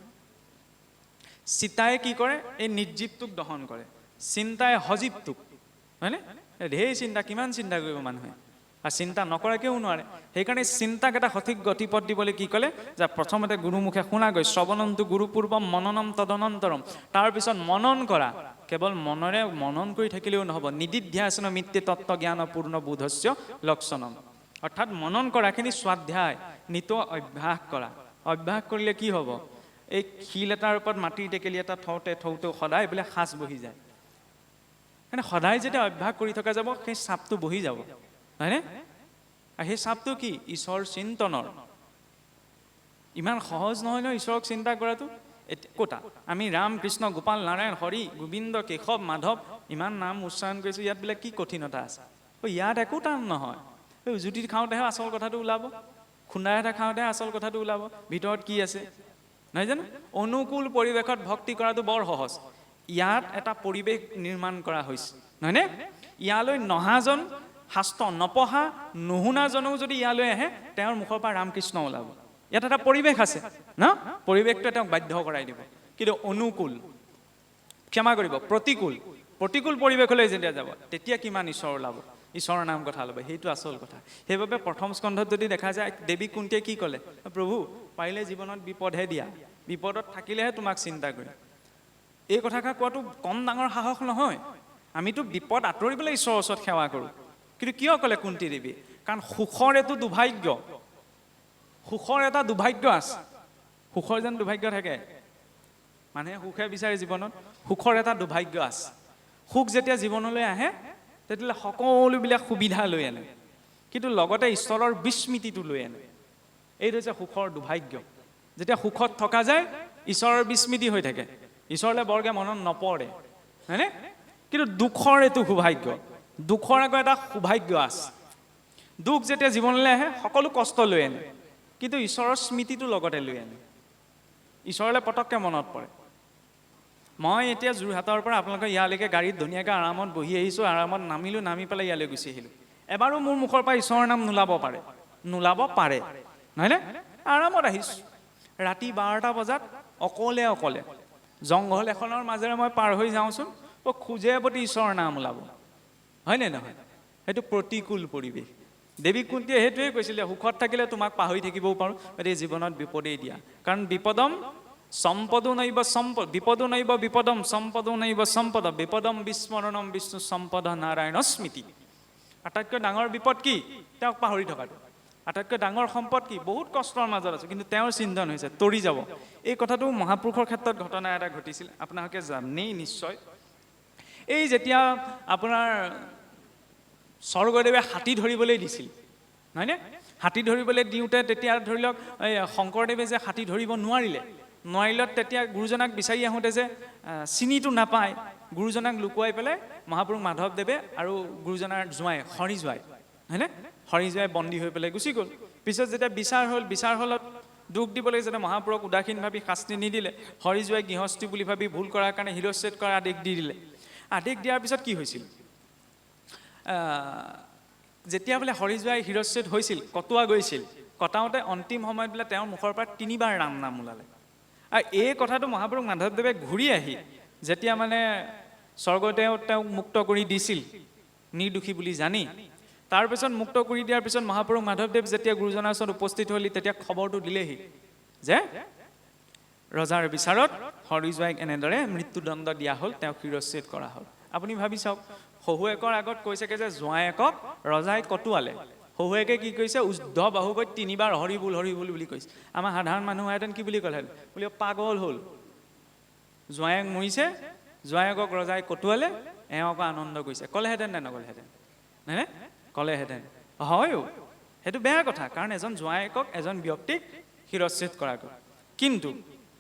চিতাই কি কৰে, এই নিৰ্জীৱটোক দহন কৰে, চিন্তাই সজীৱটোক, হয়নে? ঢেৰ চিন্তা, কিমান চিন্তা কৰিব মানুহে, আৰু চিন্তা নকৰাকেও নোৱাৰে। সেইকাৰণে চিন্তাক এটা সঠিক গতিপথ দিবলৈ কি ক'লে, যে প্ৰথমতে গুৰুমুখে শুনা গৈ শ্ৰৱণমটো গুৰুপূৰ্বম মননম তদনন্তৰম, তাৰপিছত মনন কৰা। কেৱল মনেৰে মনন কৰি থাকিলেও নহ'ব, নিদিধ্যাসন মিত্তে তত্ত্ব জ্ঞান পূৰ্ণ বোধস্য লক্ষণম, অৰ্থাৎ মনন কৰাখিনি স্বাধ্যায় নিত অভ্যাস কৰা। অভ্যাস কৰিলে কি হ'ব, এই শিল এটাৰ ওপৰত মাটিৰ টেকেলি এটা থওঁতে থওঁতেও সদায় বোলে সাঁচ বহি যায়, মানে সদায় যেতিয়া অভ্যাস কৰি থকা যাব সেই চাপটো বহি যাব, হয়নে? আৰু সেই চাপটো কি, ঈশ্বৰ চিন্তনৰ। ইমান সহজ নহয় ন ঈশ্বৰক চিন্তা কৰাটো। ক'তা আমি ৰাম কৃষ্ণ গোপাল নাৰায়ণ হৰি গোবিন্দ কেশৱ মাধৱ ইমান নাম উচ্চাৰণ কৰিছোঁ, ইয়াত বোলে কি কঠিনতা আছে? ইয়াত একো টান নহয়। উজুতিত খাওঁতেহে আচল কথাটো ওলাব, খুন্দা এটা খাওঁতেহে আচল কথাটো ওলাব, ভিতৰত কি আছে, নহয় জানো? অনুকূল পৰিৱেশত ভক্তি কৰাটো বৰ সহজ। ইয়াত এটা পৰিৱেশ নিৰ্মাণ কৰা হৈছে, নহয়নে? ইয়ালৈ নহাজন, শাস্ত্ৰ নপঢ়া নুশুনাজনেও যদি ইয়ালৈ আহে তেওঁৰ মুখৰ পৰা ৰামকৃষ্ণ ওলাব। ইয়াত এটা পৰিৱেশ আছে ন, পৰিৱেশটোৱে তেওঁক বাধ্য কৰাই দিব। কিন্তু অনুকূল, ক্ষমা কৰিব, প্ৰতিকূল পৰিৱেশলৈ যেতিয়া যাব তেতিয়া কিমান ঈশ্বৰ ওলাব, ঈশ্বৰৰ নাম কথা ল'ব, সেইটো আচল কথা। সেইবাবে প্ৰথম স্কন্ধত যদি দেখা যায় দেৱী কুন্তীয়ে কি ক'লে, প্ৰভু পাৰিলে জীৱনত বিপদহে দিয়া, বিপদত থাকিলেহে তোমাক চিন্তা কৰিম। এই কথাষাৰ কোৱাটো কম ডাঙৰ সাহস নহয়। আমিতো বিপদ আঁতৰিবলৈ ঈশ্বৰৰ ওচৰত সেৱা কৰোঁ, কিন্তু কিয় ক'লে কুন্তী দেৱী? কাৰণ সুখৰ এইটো দুৰ্ভাগ্য, সুখৰ এটা দুৰ্ভাগ্য আছে। সুখৰ যেন দুৰ্ভাগ্য থাকে, মানুহে সুখে বিচাৰে জীৱনত, সুখৰ এটা দুৰ্ভাগ্য আছে। সুখ যেতিয়া জীৱনলৈ আহে তেতিয়াহ'লে সকলোবিলাক সুবিধা লৈ আনে, কিন্তু লগতে ঈশ্বৰৰ বিস্মৃতিটো লৈ আনে। এইটো হৈছে সুখৰ দুৰ্ভাগ্য। যেতিয়া সুখত থকা যায় ঈশ্বৰৰ বিস্মৃতি হৈ থাকে, ঈশ্বৰলৈ বৰকে মনত নপৰে, হয়নে? কিন্তু দুখৰ এইটো সৌভাগ্য, দুখৰ আকৌ এটা সৌভাগ্য আছে। দুখ যেতিয়া জীৱনলৈ আহে সকলো কষ্ট লৈ আনে, কিন্তু ঈশ্বৰৰ স্মৃতিটো লগতে লৈ আনে, ঈশ্বৰলৈ পটককৈ মনত পৰে। মই এতিয়া যোৰহাটৰ পৰা আপোনালোকৰ ইয়ালৈকে গাড়ীত ধুনীয়াকৈ আৰামত বহি আহিছোঁ, আৰামত নামিলোঁ, নামি পেলাই ইয়ালৈ গুচি আহিলোঁ। এবাৰো মোৰ মুখৰ পৰা ঈশ্বৰৰ নাম নোলাব পাৰে, নহয়নে? আৰামত আহিছোঁ। ৰাতি 12টা বজাত অকলে জংঘল এখনৰ মাজেৰে মই পাৰ হৈ যাওঁচোন, খোজে প্ৰতি ঈশ্বৰৰ নাম ওলাব, হয়নে নহয়? সেইটো প্ৰতিকূল পৰিৱেশ। দেৱী কুন্তীয়ে সেইটোৱে কৈছিলে, সুখত থাকিলে তোমাক পাহৰি থাকিবও পাৰোঁ, গতিকে জীৱনত বিপদেই দিয়া। কাৰণ বিপদম সম্পদো নৈব সম্পদ, বিপদো নৈব বিপদম সম্পদো নৈব সম্পদ, বিপদম বিস্মৰণম বিষ্ণু সম্পদ নাৰায়ণ স্মৃতি। আটাইতকৈ ডাঙৰ বিপদ কি? তেওঁক পাহৰি থকাটো। আটাইতকৈ ডাঙৰ সম্পদ কি? বহুত কষ্টৰ মাজত আছে, কিন্তু তেওঁৰ চিন্তন হৈছে তৰি যাব। এই কথাটো মহাপুৰুষৰ ক্ষেত্ৰত ঘটনা এটা ঘটিছিল, আপোনালোকে জানেই নিশ্চয়। এই যেতিয়া আপোনাৰ স্বৰ্গদেৱে হাতী ধৰিবলৈ দিছিল, নহয়নে? হাতী ধৰিবলৈ দিওঁতে তেতিয়া ধৰি লওক এই শংকৰদেৱে যে হাতী ধৰিব নোৱাৰিলত তেতিয়া গুৰুজনাক বিচাৰি আহোঁতে যে চিনিটো নাপায়, গুৰুজনাক লুকুৱাই পেলাই মহাপুৰুষ মাধৱদেৱে আৰু গুৰুজনাৰ জোঁৱাই হৰি জোঁৱাই, হয়নে? হৰি জোঁৱাই বন্দী হৈ পেলাই গুচি গ'ল। পিছত যেতিয়া বিচাৰ হলত দুখ দিবলৈ যাতে মহাপুৰুষক উদাসীন ভাবি শাস্তি নিদিলে, হৰি জোঁৱাই গৃহস্থী বুলি ভাবি ভুল কৰাৰ কাৰণে শিৰচ্ছেদ কৰাৰ আদেশ দি দিলে। আদেশ দিয়াৰ পিছত কি হৈছিল? যেতিয়া বোলে হৰি জোঁৱাই শিৰচ্ছেদ হৈছিল, কটোৱা গৈছিল, কটাওঁতে অন্তিম সময়ত বোলে তেওঁৰ মুখৰ পৰা 3বাৰ ৰাম নাম ওলালে। আৰু এই কথাটো মহাপুৰুষ মাধৱদেৱে ঘূৰি আহি যেতিয়া মানে স্বৰ্গদেউ তেওঁক মুক্ত কৰি দিছিল নিৰ্দোষী বুলি জানি, তাৰপিছত মুক্ত কৰি দিয়াৰ পিছত মহাপুৰুষ মাধৱদেৱ যেতিয়া গুৰুজনাৰ ওচৰত উপস্থিত হ'লি তেতিয়া খবৰটো দিলেহি যে ৰজাৰ বিচাৰত হৰিজুৱাইক এনেদৰে মৃত্যুদণ্ড দিয়া হ'ল, তেওঁক শিৰচ্ছেদ কৰা হ'ল। আপুনি ভাবি চাওক, শহুৱেকৰ আগত কৈছেগে যে জোঁৱায়েকক ৰজাই কটুৱালে, শহুৱেকে কি কৈছে, উদ্ধ বাহু কৈ 3বাৰ হৰি বুল বুলি কৈছে। আমাৰ সাধাৰণ মানুহ হেঁতেন কি বুলি ক'লে, বোলে পাগল হ'ল, জোঁৱায়েক মৰিছে, জোঁৱায়েকক ৰজাই কটুৱালে, এওঁকো আনন্দ কৰিছে। ক'লেহেঁতেন নে নক'লেহেঁতেন? নে ক'লেহেঁতেন? হয়ো, সেইটো বেয়া কথা, কাৰণ এজন জোঁৱায়েকক এজন ব্যক্তিক শিৰচ্ছেদ কৰা গ'ল। কিন্তু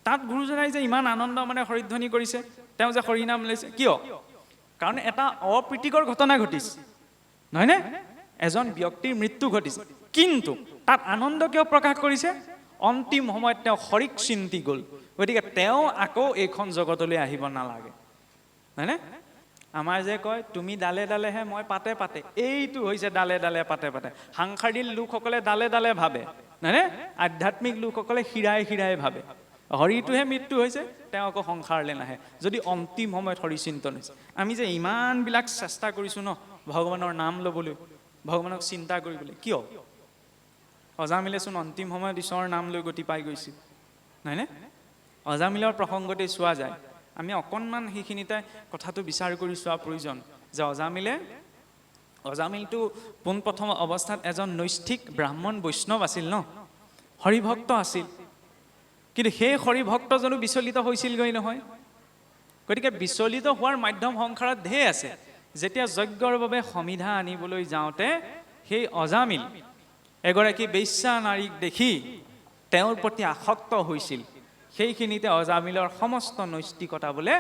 তাত গুৰুজনাই যে ইমান আনন্দ মানে হৰিধ্বনি কৰিছে, তেওঁ যে হৰিনাম লৈছে, কিয়? কাৰণ এটা অপ্ৰীতিকৰ ঘটনা ঘটিছে, নহয়নে? এজন ব্যক্তিৰ মৃত্যু ঘটিছে, কিন্তু তাত আনন্দ কিয় প্ৰকাশ কৰিছে? অন্তিম সময়ত তেওঁ হৰিক চিন্তি গ'ল, গতিকে তেওঁ আকৌ এইখন জগতলৈ আহিব নালাগে, হয়নে? আমাৰ যে কয় তুমি ডালে ডালেহে, মই পাতে পাতে, এইটো হৈছে ডালে ডালে পাতে পাতে। সাংসাৰিক লোকসকলে ডালে ডালে ভাবে, নহয়নে? আধ্যাত্মিক লোকসকলে শিৰাই শিৰাই ভাবে। হৰিটোহে মৃত্যু হৈছে, তেওঁ আকৌ সংসাৰলৈ নাহে, যদি অন্তিম সময়ত হৰি চিন্তন হৈছে। আমি যে ইমানবিলাক চেষ্টা কৰিছোঁ ন ভগৱানৰ নাম ল'বলৈ, ভগৱানক চিন্তা কৰিবলৈ, কিয়? অজামিলেচোন অন্তিম সময়ত ঈশ্বৰৰ নাম লৈ গতি পাই গৈছিল, নহয়নে? অজামিলৰ প্ৰসংগতে চোৱা যায়, আমি অকণমান সেইখিনিতে কথাটো বিচাৰ কৰি চোৱা প্ৰয়োজন যে অজামিলটো পোনপ্ৰথম অৱস্থাত এজন নৈষ্ঠিক ব্ৰাহ্মণ বৈষ্ণৱ আছিল ন, হৰিভক্ত আছিল। কিন্তু সেই হৰিভক্তজনো বিচলিত হৈছিলগৈ নহয়। গতিকে বিচলিত হোৱাৰ মাধ্যম সংসাৰত ঢেৰ আছে। যেতিয়া যজ্ঞৰ বাবে সমিধা আনিবলৈ যাওঁতে সেই অজামিল এগৰাকী বেশ্যা নাৰীক দেখি তেওঁৰ প্ৰতি আসক্ত হৈছিল। সেইখিনিতে অজামিলৰ সমস্ত নৈষ্টিকতা বোলে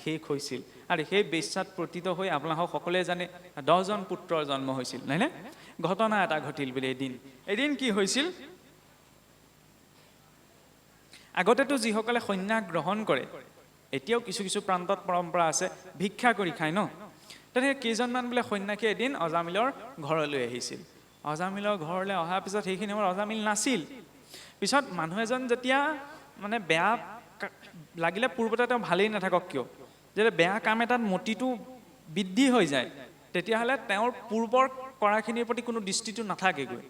শেষ হৈছিল। আৰু সেই বেশ্যাত প্ৰতিত হৈ আপোনালোক সকলোৱে জানে 10জন পুত্ৰৰ জন্ম হৈছিল, নহয়নে? ঘটনা এটা ঘটিল বোলে এদিন কি হৈছিল, আগতেতো যিসকলে সন্ন্যাস গ্ৰহণ কৰে, এতিয়াও কিছু কিছু প্ৰান্তত পৰম্পৰা আছে, ভিক্ষা কৰি খায় ন। তেনেকৈ কেইজনমান বোলে সন্ন্যাসী এদিন অজামিলৰ ঘৰলৈ আহিছিল। অজামিলৰ ঘৰলৈ অহাৰ পিছত সেইখিনি সময়ত অজামিল নাছিল। পিছত মানুহ এজন যেতিয়া মানে বেয়া লাগিলে, পূৰ্বতে তেওঁ ভালেই নাথাকক কিয়, যেতিয়া বেয়া কাম এটাত মতিটো বৃদ্ধি হৈ যায়, তেতিয়াহ'লে তেওঁৰ পূৰ্বৰ কৰাখিনিৰ প্ৰতি কোনো দৃষ্টিটো নাথাকেগৈ।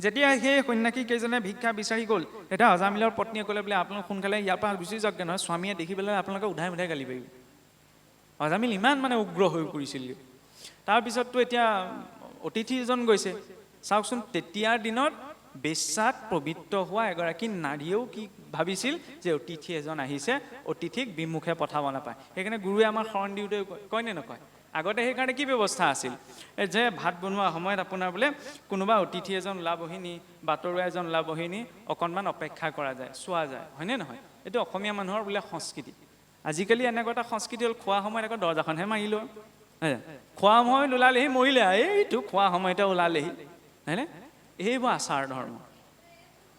যেতিয়া সেই সন্ন্যাসী কেইজনে ভিক্ষা বিচাৰি গ'ল, তেতিয়া অজামিলৰ পত্নীয়ে ক'লে বোলে আপোনালোক সোনকালে ইয়াৰ পৰা গুচি যাওকগৈ, নহয় স্বামীয়ে দেখি পেলাই আপোনালোকে উধাই মুধাই গালি পাৰিব। অজামিল ইমান মানে উগ্ৰ হৈ পৰিছিল। তাৰপিছততো এতিয়া অতিথি এজন গৈছে, চাওকচোন তেতিয়াৰ দিনত বেশ্যাত পবিত্ৰ হোৱা এগৰাকী নাৰীয়েও কি ভাবিছিল যে অতিথি এজন আহিছে, অতিথিক বিমুখে পঠাব নাপায়। সেইকাৰণে গুৰুৱে আমাৰ শৰণ দিওঁতে কয় নে নকয়? আগতে সেইকাৰণে কি ব্যৱস্থা আছিল যে ভাত বনোৱা সময়ত আপোনাৰ বোলে কোনোবা অতিথি এজন ওলাবহি নি, বাটৰুৱা এজন ওলাবহি নি, অকণমান অপেক্ষা কৰা যায়, চোৱা যায়, হয়নে নহয়? এইটো অসমীয়া মানুহৰ বোলে সংস্কৃতি। আজিকালি এনেকুৱা এটা সংস্কৃতি হ'ল, খোৱা সময়ত আকৌ দৰ্জাখনহে মাৰিলো, খোৱা সময়ত ওলালেহি মৰিলে, এইটো খোৱা সময়তে ওলালেহি, হয়নে? এইবোৰ আচাৰ ধৰ্ম,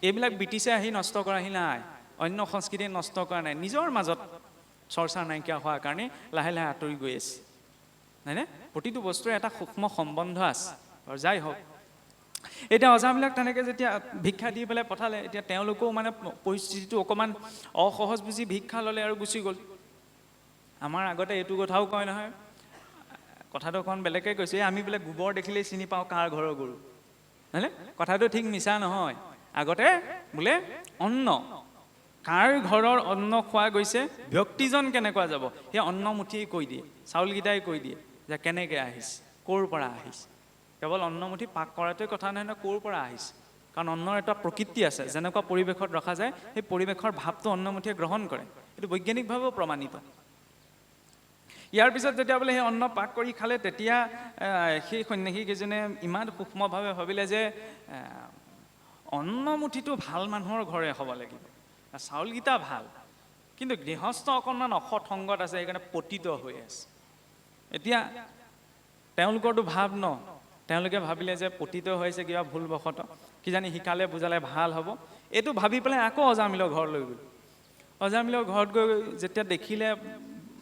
এইবিলাক ব্ৰিটিছে আহি নষ্ট কৰাহি নাই, অন্য সংস্কৃতিয়ে নষ্ট কৰা নাই, নিজৰ মাজত চৰ্চা নাইকিয়া হোৱাৰ কাৰণে লাহে লাহে আঁতৰি গৈ আছে, হয়নে? প্ৰতিটো বস্তুৰে এটা সূক্ষ্ম সম্বন্ধ আছে। আৰু যাই হওক, এতিয়া অজামিলক তেনেকৈ যেতিয়া ভিক্ষা দি পেলাই পঠালে, এতিয়া তেওঁলোকেও মানে পৰিস্থিতিটো অকণমান অসহজ বুজি ভিক্ষা ল'লে আৰু গুচি গ'ল। আমাৰ আগতে এইটো কথাও কয় নহয়, কথাটো অকণ বেলেগকৈ কৈছে, আমি বোলে গোবৰ দেখিলেই চিনি পাওঁ কাৰ ঘৰৰ গৰু, হয়নে? কথাটো ঠিক মিছা নহয়। আগতে বোলে অন্ন, কাৰ ঘৰৰ অন্ন খোৱা গৈছে, ব্যক্তিজন কেনেকুৱা যাব, সেই অন্নমুঠিয়ে কৈ দিয়ে, চাউলকেইটাই কৈ দিয়ে যে কেনেকৈ আহিছে, ক'ৰ পৰা আহিছে। কেৱল অন্নমুঠি পাক কৰাটোৱে কথা নহয় নহয়, ক'ৰ পৰা আহিছে, কাৰণ অন্নৰ এটা প্ৰকৃতি আছে, যেনেকুৱা পৰিৱেশত ৰখা যায় সেই পৰিৱেশৰ ভাৱটো অন্নমুঠিয়ে গ্ৰহণ কৰে, এইটো বৈজ্ঞানিকভাৱেও প্ৰমাণিত। ইয়াৰ পিছত যেতিয়া বোলে সেই অন্ন পাক কৰি খালে, তেতিয়া সেই সন্ন্যাসীকেইজনে ইমান সূক্ষ্মভাৱে ভাবিলে যে অন্নমুঠিটো ভাল মানুহৰ ঘৰে হ'ব লাগিব, চাউলকেইটা ভাল, কিন্তু গৃহস্থ অকণমান অসৎ সংগত আছে, সেইকাৰণে পতিত হৈ আছে। এতিয়া তেওঁলোকৰতো ভাৱ ন, তেওঁলোকে ভাবিলে যে পতিত হৈছে কিবা ভুলবশত, কিজানি শিকালে বুজালে ভাল হ'ব, এইটো ভাবি পেলাই আকৌ অজামিলৰ ঘৰলৈ গ'ল। অজামিলৰ ঘৰত গৈ যেতিয়া দেখিলে,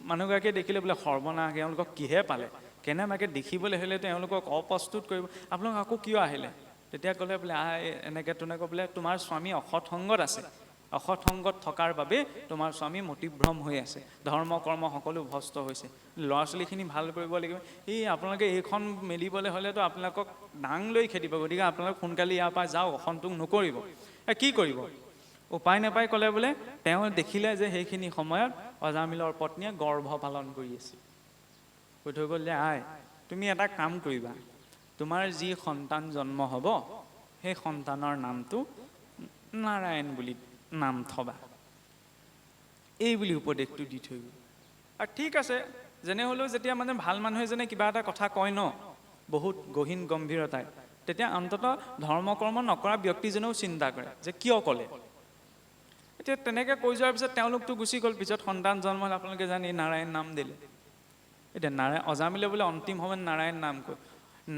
মানুহগৰাকীয়ে দেখিলে বোলে সৰ্বনাশ, তেওঁলোকক কিহে পালে, কেনেবাকৈ দেখিবলৈ হ'লে তেওঁলোকক অপ্ৰস্তুত কৰিব, আপোনালোক আকৌ কিয় আহিলে? তেতিয়া ক'লে বোলে এনেকৈ তেনেকৈ বোলে তোমাৰ স্বামী অসৎ সংগত আছে, অসৎ সংগত থকাৰ বাবে তোমাৰ স্বামী মতিভ্ৰম হৈ আছে, ধৰ্ম কৰ্ম সকলো ভ্ৰষ্ট হৈছে, ল'ৰা ছোৱালীখিনি ভাল কৰিব লাগিব, আপোনালোকে এইখন মেলিবলৈ হ'লেতো আপোনালোকক দাং লৈ খেদিব, গতিকে আপোনালোক সোনকালে ইয়াৰ পৰা যাওক, অসন্তোষ নকৰিব। কি কৰিব? উপায় নাপাই ক'লে বোলে তেওঁ দেখিলে যে সেইখিনি সময়ত অজামিলৰ পত্নীয়ে গৰ্ভ পালন কৰি আছিল। কৈ থৈ গ'ল যে আই তুমি এটা কাম কৰিবা, তোমাৰ যি সন্তান জন্ম হ'ব সেই সন্তানৰ নামটো নাৰায়ণ বুলি নাম থবা, এই বুলি উপদেশটো দি থৈ গ'ল। আৰু ঠিক আছে, যেনে হ'লেও যেতিয়া মানে ভাল মানুহ এজনে কিবা এটা কথা কয় ন বহুত গহীন গম্ভীৰতাই, তেতিয়া অন্ততঃ ধৰ্ম কৰ্ম নকৰা ব্যক্তিজনেও চিন্তা কৰে যে কিয় ক'লে। এতিয়া তেনেকৈ কৈ যোৱাৰ পিছত তেওঁলোকতো গুচি গ'ল। পিছত সন্তান জন্ম হ'ল, আপোনালোকে জানি নাৰায়ণ নাম দিলে। এতিয়া অজামিলে বোলে অন্তিম সময়ত নাৰায়ণ নাম কয়।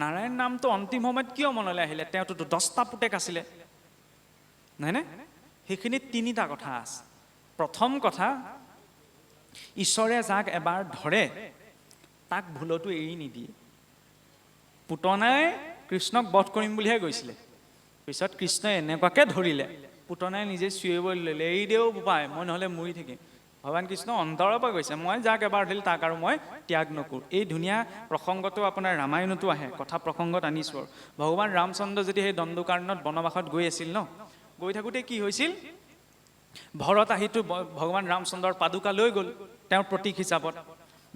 নাৰায়ণ নামটো অন্তিম সময়ত কিয় মনলৈ আহিলে? তেওঁতো 10টা পুতেক আছিলে, নহয়নে? সেইখিনিত 3টা কথা আছে। প্ৰথম কথা, ঈশ্বৰে যাক এবাৰ ধৰে তাক ভুলতো এৰি নিদিয়ে। পুতনাই কৃষ্ণক বধ কৰিম বুলিহে গৈছিলে, পিছত কৃষ্ণই এনেকুৱাকে ধৰিলে পুতনাই নিজে চিঞৰিব ল'লে, এৰি দেও বোপাই, মই নহ'লে মৰি থাকিম। ভগৱান কৃষ্ণ অন্তৰৰ পৰা কৈছে, মই যাক এবাৰ দিল তাক আৰু মই ত্যাগ নকৰোঁ। এই ধুনীয়া প্ৰসংগটো আপোনাৰ ৰামায়ণতো আহে, কথা প্ৰসংগত আনিছোঁ আৰু। ভগৱান ৰামচন্দ্ৰ যেতিয়া সেই দণ্ডকাৰণ্যত বনবাসত গৈ আছিল ন, গৈ থাকোঁতে কি হৈছিল, ভৰত আহিটো ভগৱান ৰামচন্দ্ৰৰ পাদুকা লৈ গ'ল তেওঁৰ প্ৰতীক হিচাপত।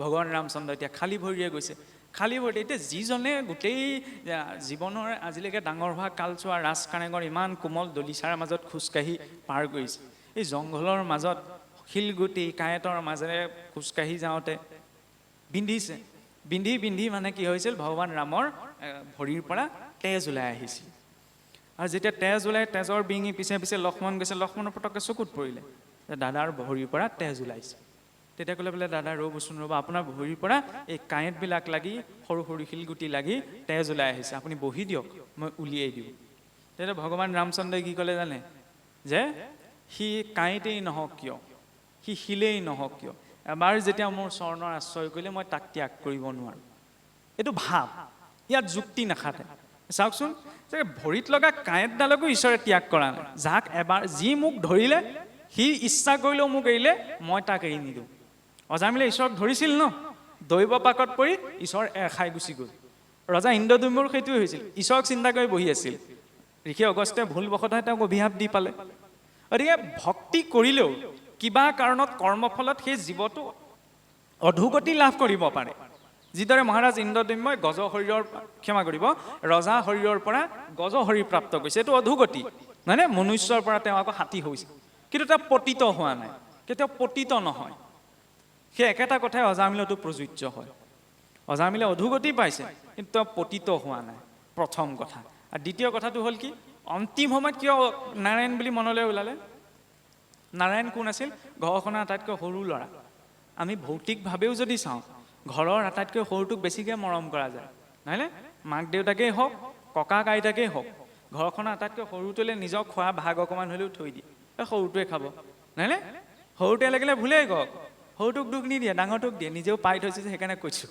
ভগৱান ৰামচন্দ্ৰ এতিয়া খালী ভৰিৰে গৈছে। খালী ভৰিৰে এতিয়া যিজনে গোটেই জীৱনৰ আজিলৈকে ডাঙৰ হোৱা কালচোৱা ৰাজ কাৰেঙৰ ইমান কোমল দলিচাৰ মাজত খোজকাঢ়ি পাৰ কৰিছে, এই জংঘলৰ মাজত শিলগুটি কাঁইটৰ মাজেৰে খোজকাঢ়ি যাওঁতে বিন্ধিছে। বিন্ধি মানে কি হৈছিল, ভগৱান ৰামৰ ভৰিৰ পৰা তেজ ওলাই আহিছিল। আৰু যেতিয়া তেজ ওলাই, তেজৰ বিঙি পিছে পিছে লক্ষ্মণ গৈছে। লক্ষ্মণৰ পটককৈ চকুত পৰিলে যে দাদাৰ ভৰিৰ পৰা তেজ ওলাইছে। তেতিয়া ক'লে বোলে দাদা ৰ'বচোন ৰ'ব, আপোনাৰ ভৰিৰ পৰা এই কাঁইটবিলাক লাগি সৰু সৰু শিলগুটি লাগি তেজ ওলাই আহিছে, আপুনি বহি দিয়ক, মই উলিয়াই দিওঁ। তেতিয়া ভগৱান ৰামচন্দ্ৰই কি ক'লে জানে, যে সি কাঁইটেই নহওক কিয়, সি শিলেই নহওক কিয়, এবাৰ যেতিয়া মোৰ চৰণৰ আশ্ৰয় কৰিলে মই তাক ত্যাগ কৰিব নোৱাৰোঁ। এইটো ভাৱ, ইয়াত যুক্তি নাখাতে। চাওকচোন, যে ভৰিত লগা কাঁইটডালকো ঈশ্বৰে ত্যাগ কৰা নাই। যাক এবাৰ যি মোক ধৰিলে, সি ইচ্ছা কৰিলেও মোক এৰিলে, মই তাক এৰি নিদিওঁ। অজামিলে ঈশ্বৰক ধৰিছিল ন, দৈৱ পাকত পৰি ঈশ্বৰ খাই গুচি গ'ল। ৰজা ইন্দ্ৰদ্যুম্নৰ সেইটোৱে হৈছিল, ঈশ্বৰক চিন্তা কৰি বহি আছিল। ঋষি অগস্ত্যে ভুলবশতঃ তেওঁক অভিশাপ দি পালে। গতিকে ভক্তি কৰিলেও কিবা কাৰণত কৰ্মফলত সেই জীৱটো অধোগতি লাভ কৰিব পাৰে। যিদৰে মহাৰাজ ইন্দ্ৰদ্যুম্নই গজ শৰীৰৰ, ক্ষমা কৰিব, ৰজা শৰীৰৰ পৰা গজ শৰীৰ প্ৰাপ্ত কৰিছে, এইটো অধোগতি নহয়নে? মনুষ্যৰ পৰা তেওঁ আকৌ হাতী হৈছে, কিন্তু তেওঁ পতিত হোৱা নাই, কেতিয়াও পতিত নহয়। সেই একেটা কথাই অজামিলতো প্ৰযোজ্য হয়। অজামিলে অধোগতি পাইছে, কিন্তু তেওঁ পতিত হোৱা নাই, প্ৰথম কথা। আৰু দ্বিতীয় কথাটো হ'ল কি, অন্তিম সময়ত কিয় নাৰায়ণ বুলি মনলৈ ওলালে? নাৰায়ণ কোন আছিল? ঘৰখনৰ আটাইতকৈ সৰু ল'ৰা। আমি ভৌতিকভাৱেও যদি চাওঁ, ঘৰৰ আটাইতকৈ সৰুটোক বেছিকৈ মৰম কৰা যায়, নহয়নে? মাক দেউতাকেই হওক, ককাক আইতাকেই হওক, ঘৰখনৰ আটাইতকৈ সৰুটোলৈ নিজৰ খোৱা ভাগ অকণমান হ'লেও থৈ দিয়ে, সৰুটোৱে খাব, নহয়নে? সৰুটোৱে লাগিলে ভুলেই কওক, সৰুটোক দুখ নিদিয়ে, ডাঙৰটোক দিয়ে, নিজেও পাই থৈছে যে সেইকাৰণে কৈছোঁ,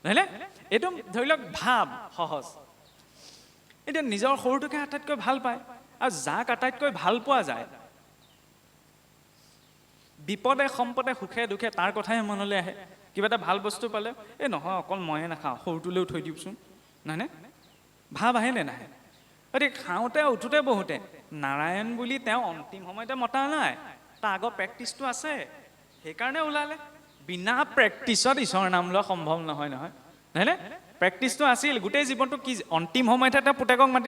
নহয়নে? এইটো ধৰি লওক ভাৱ সহজ। এতিয়া নিজৰ সৰুটোকে আটাইতকৈ ভাল পায়, আৰু যাক আটাইতকৈ ভাল পোৱা যায়, বিপদে সম্পদে সুখে দুখে তাৰ কথাহে মনলৈ আহে। কিবা এটা ভাল বস্তু পালে, এই নহয় অকল ময়ে নাখাওঁ, সৰুটোলৈও থৈ দিওকচোন, নহয়নে? ভাৱ আহে নে নাহে? গতিকে খাওঁতে উঠোতে বহুতে নাৰায়ণ বুলি তেওঁ অন্তিম সময়তে মতা নাই, তাৰ আগৰ প্ৰেক্টিচটো আছে, সেইকাৰণে ওলালে। বিনা প্ৰেক্টিচত ঈশ্বৰৰ নাম লোৱা সম্ভৱ নহয়, নহয়নে? প্ৰেক্টিচটো আছিল গোটেই জীৱনটো। কি অন্তিম সময়তহে তেওঁ পুতেকক মাতি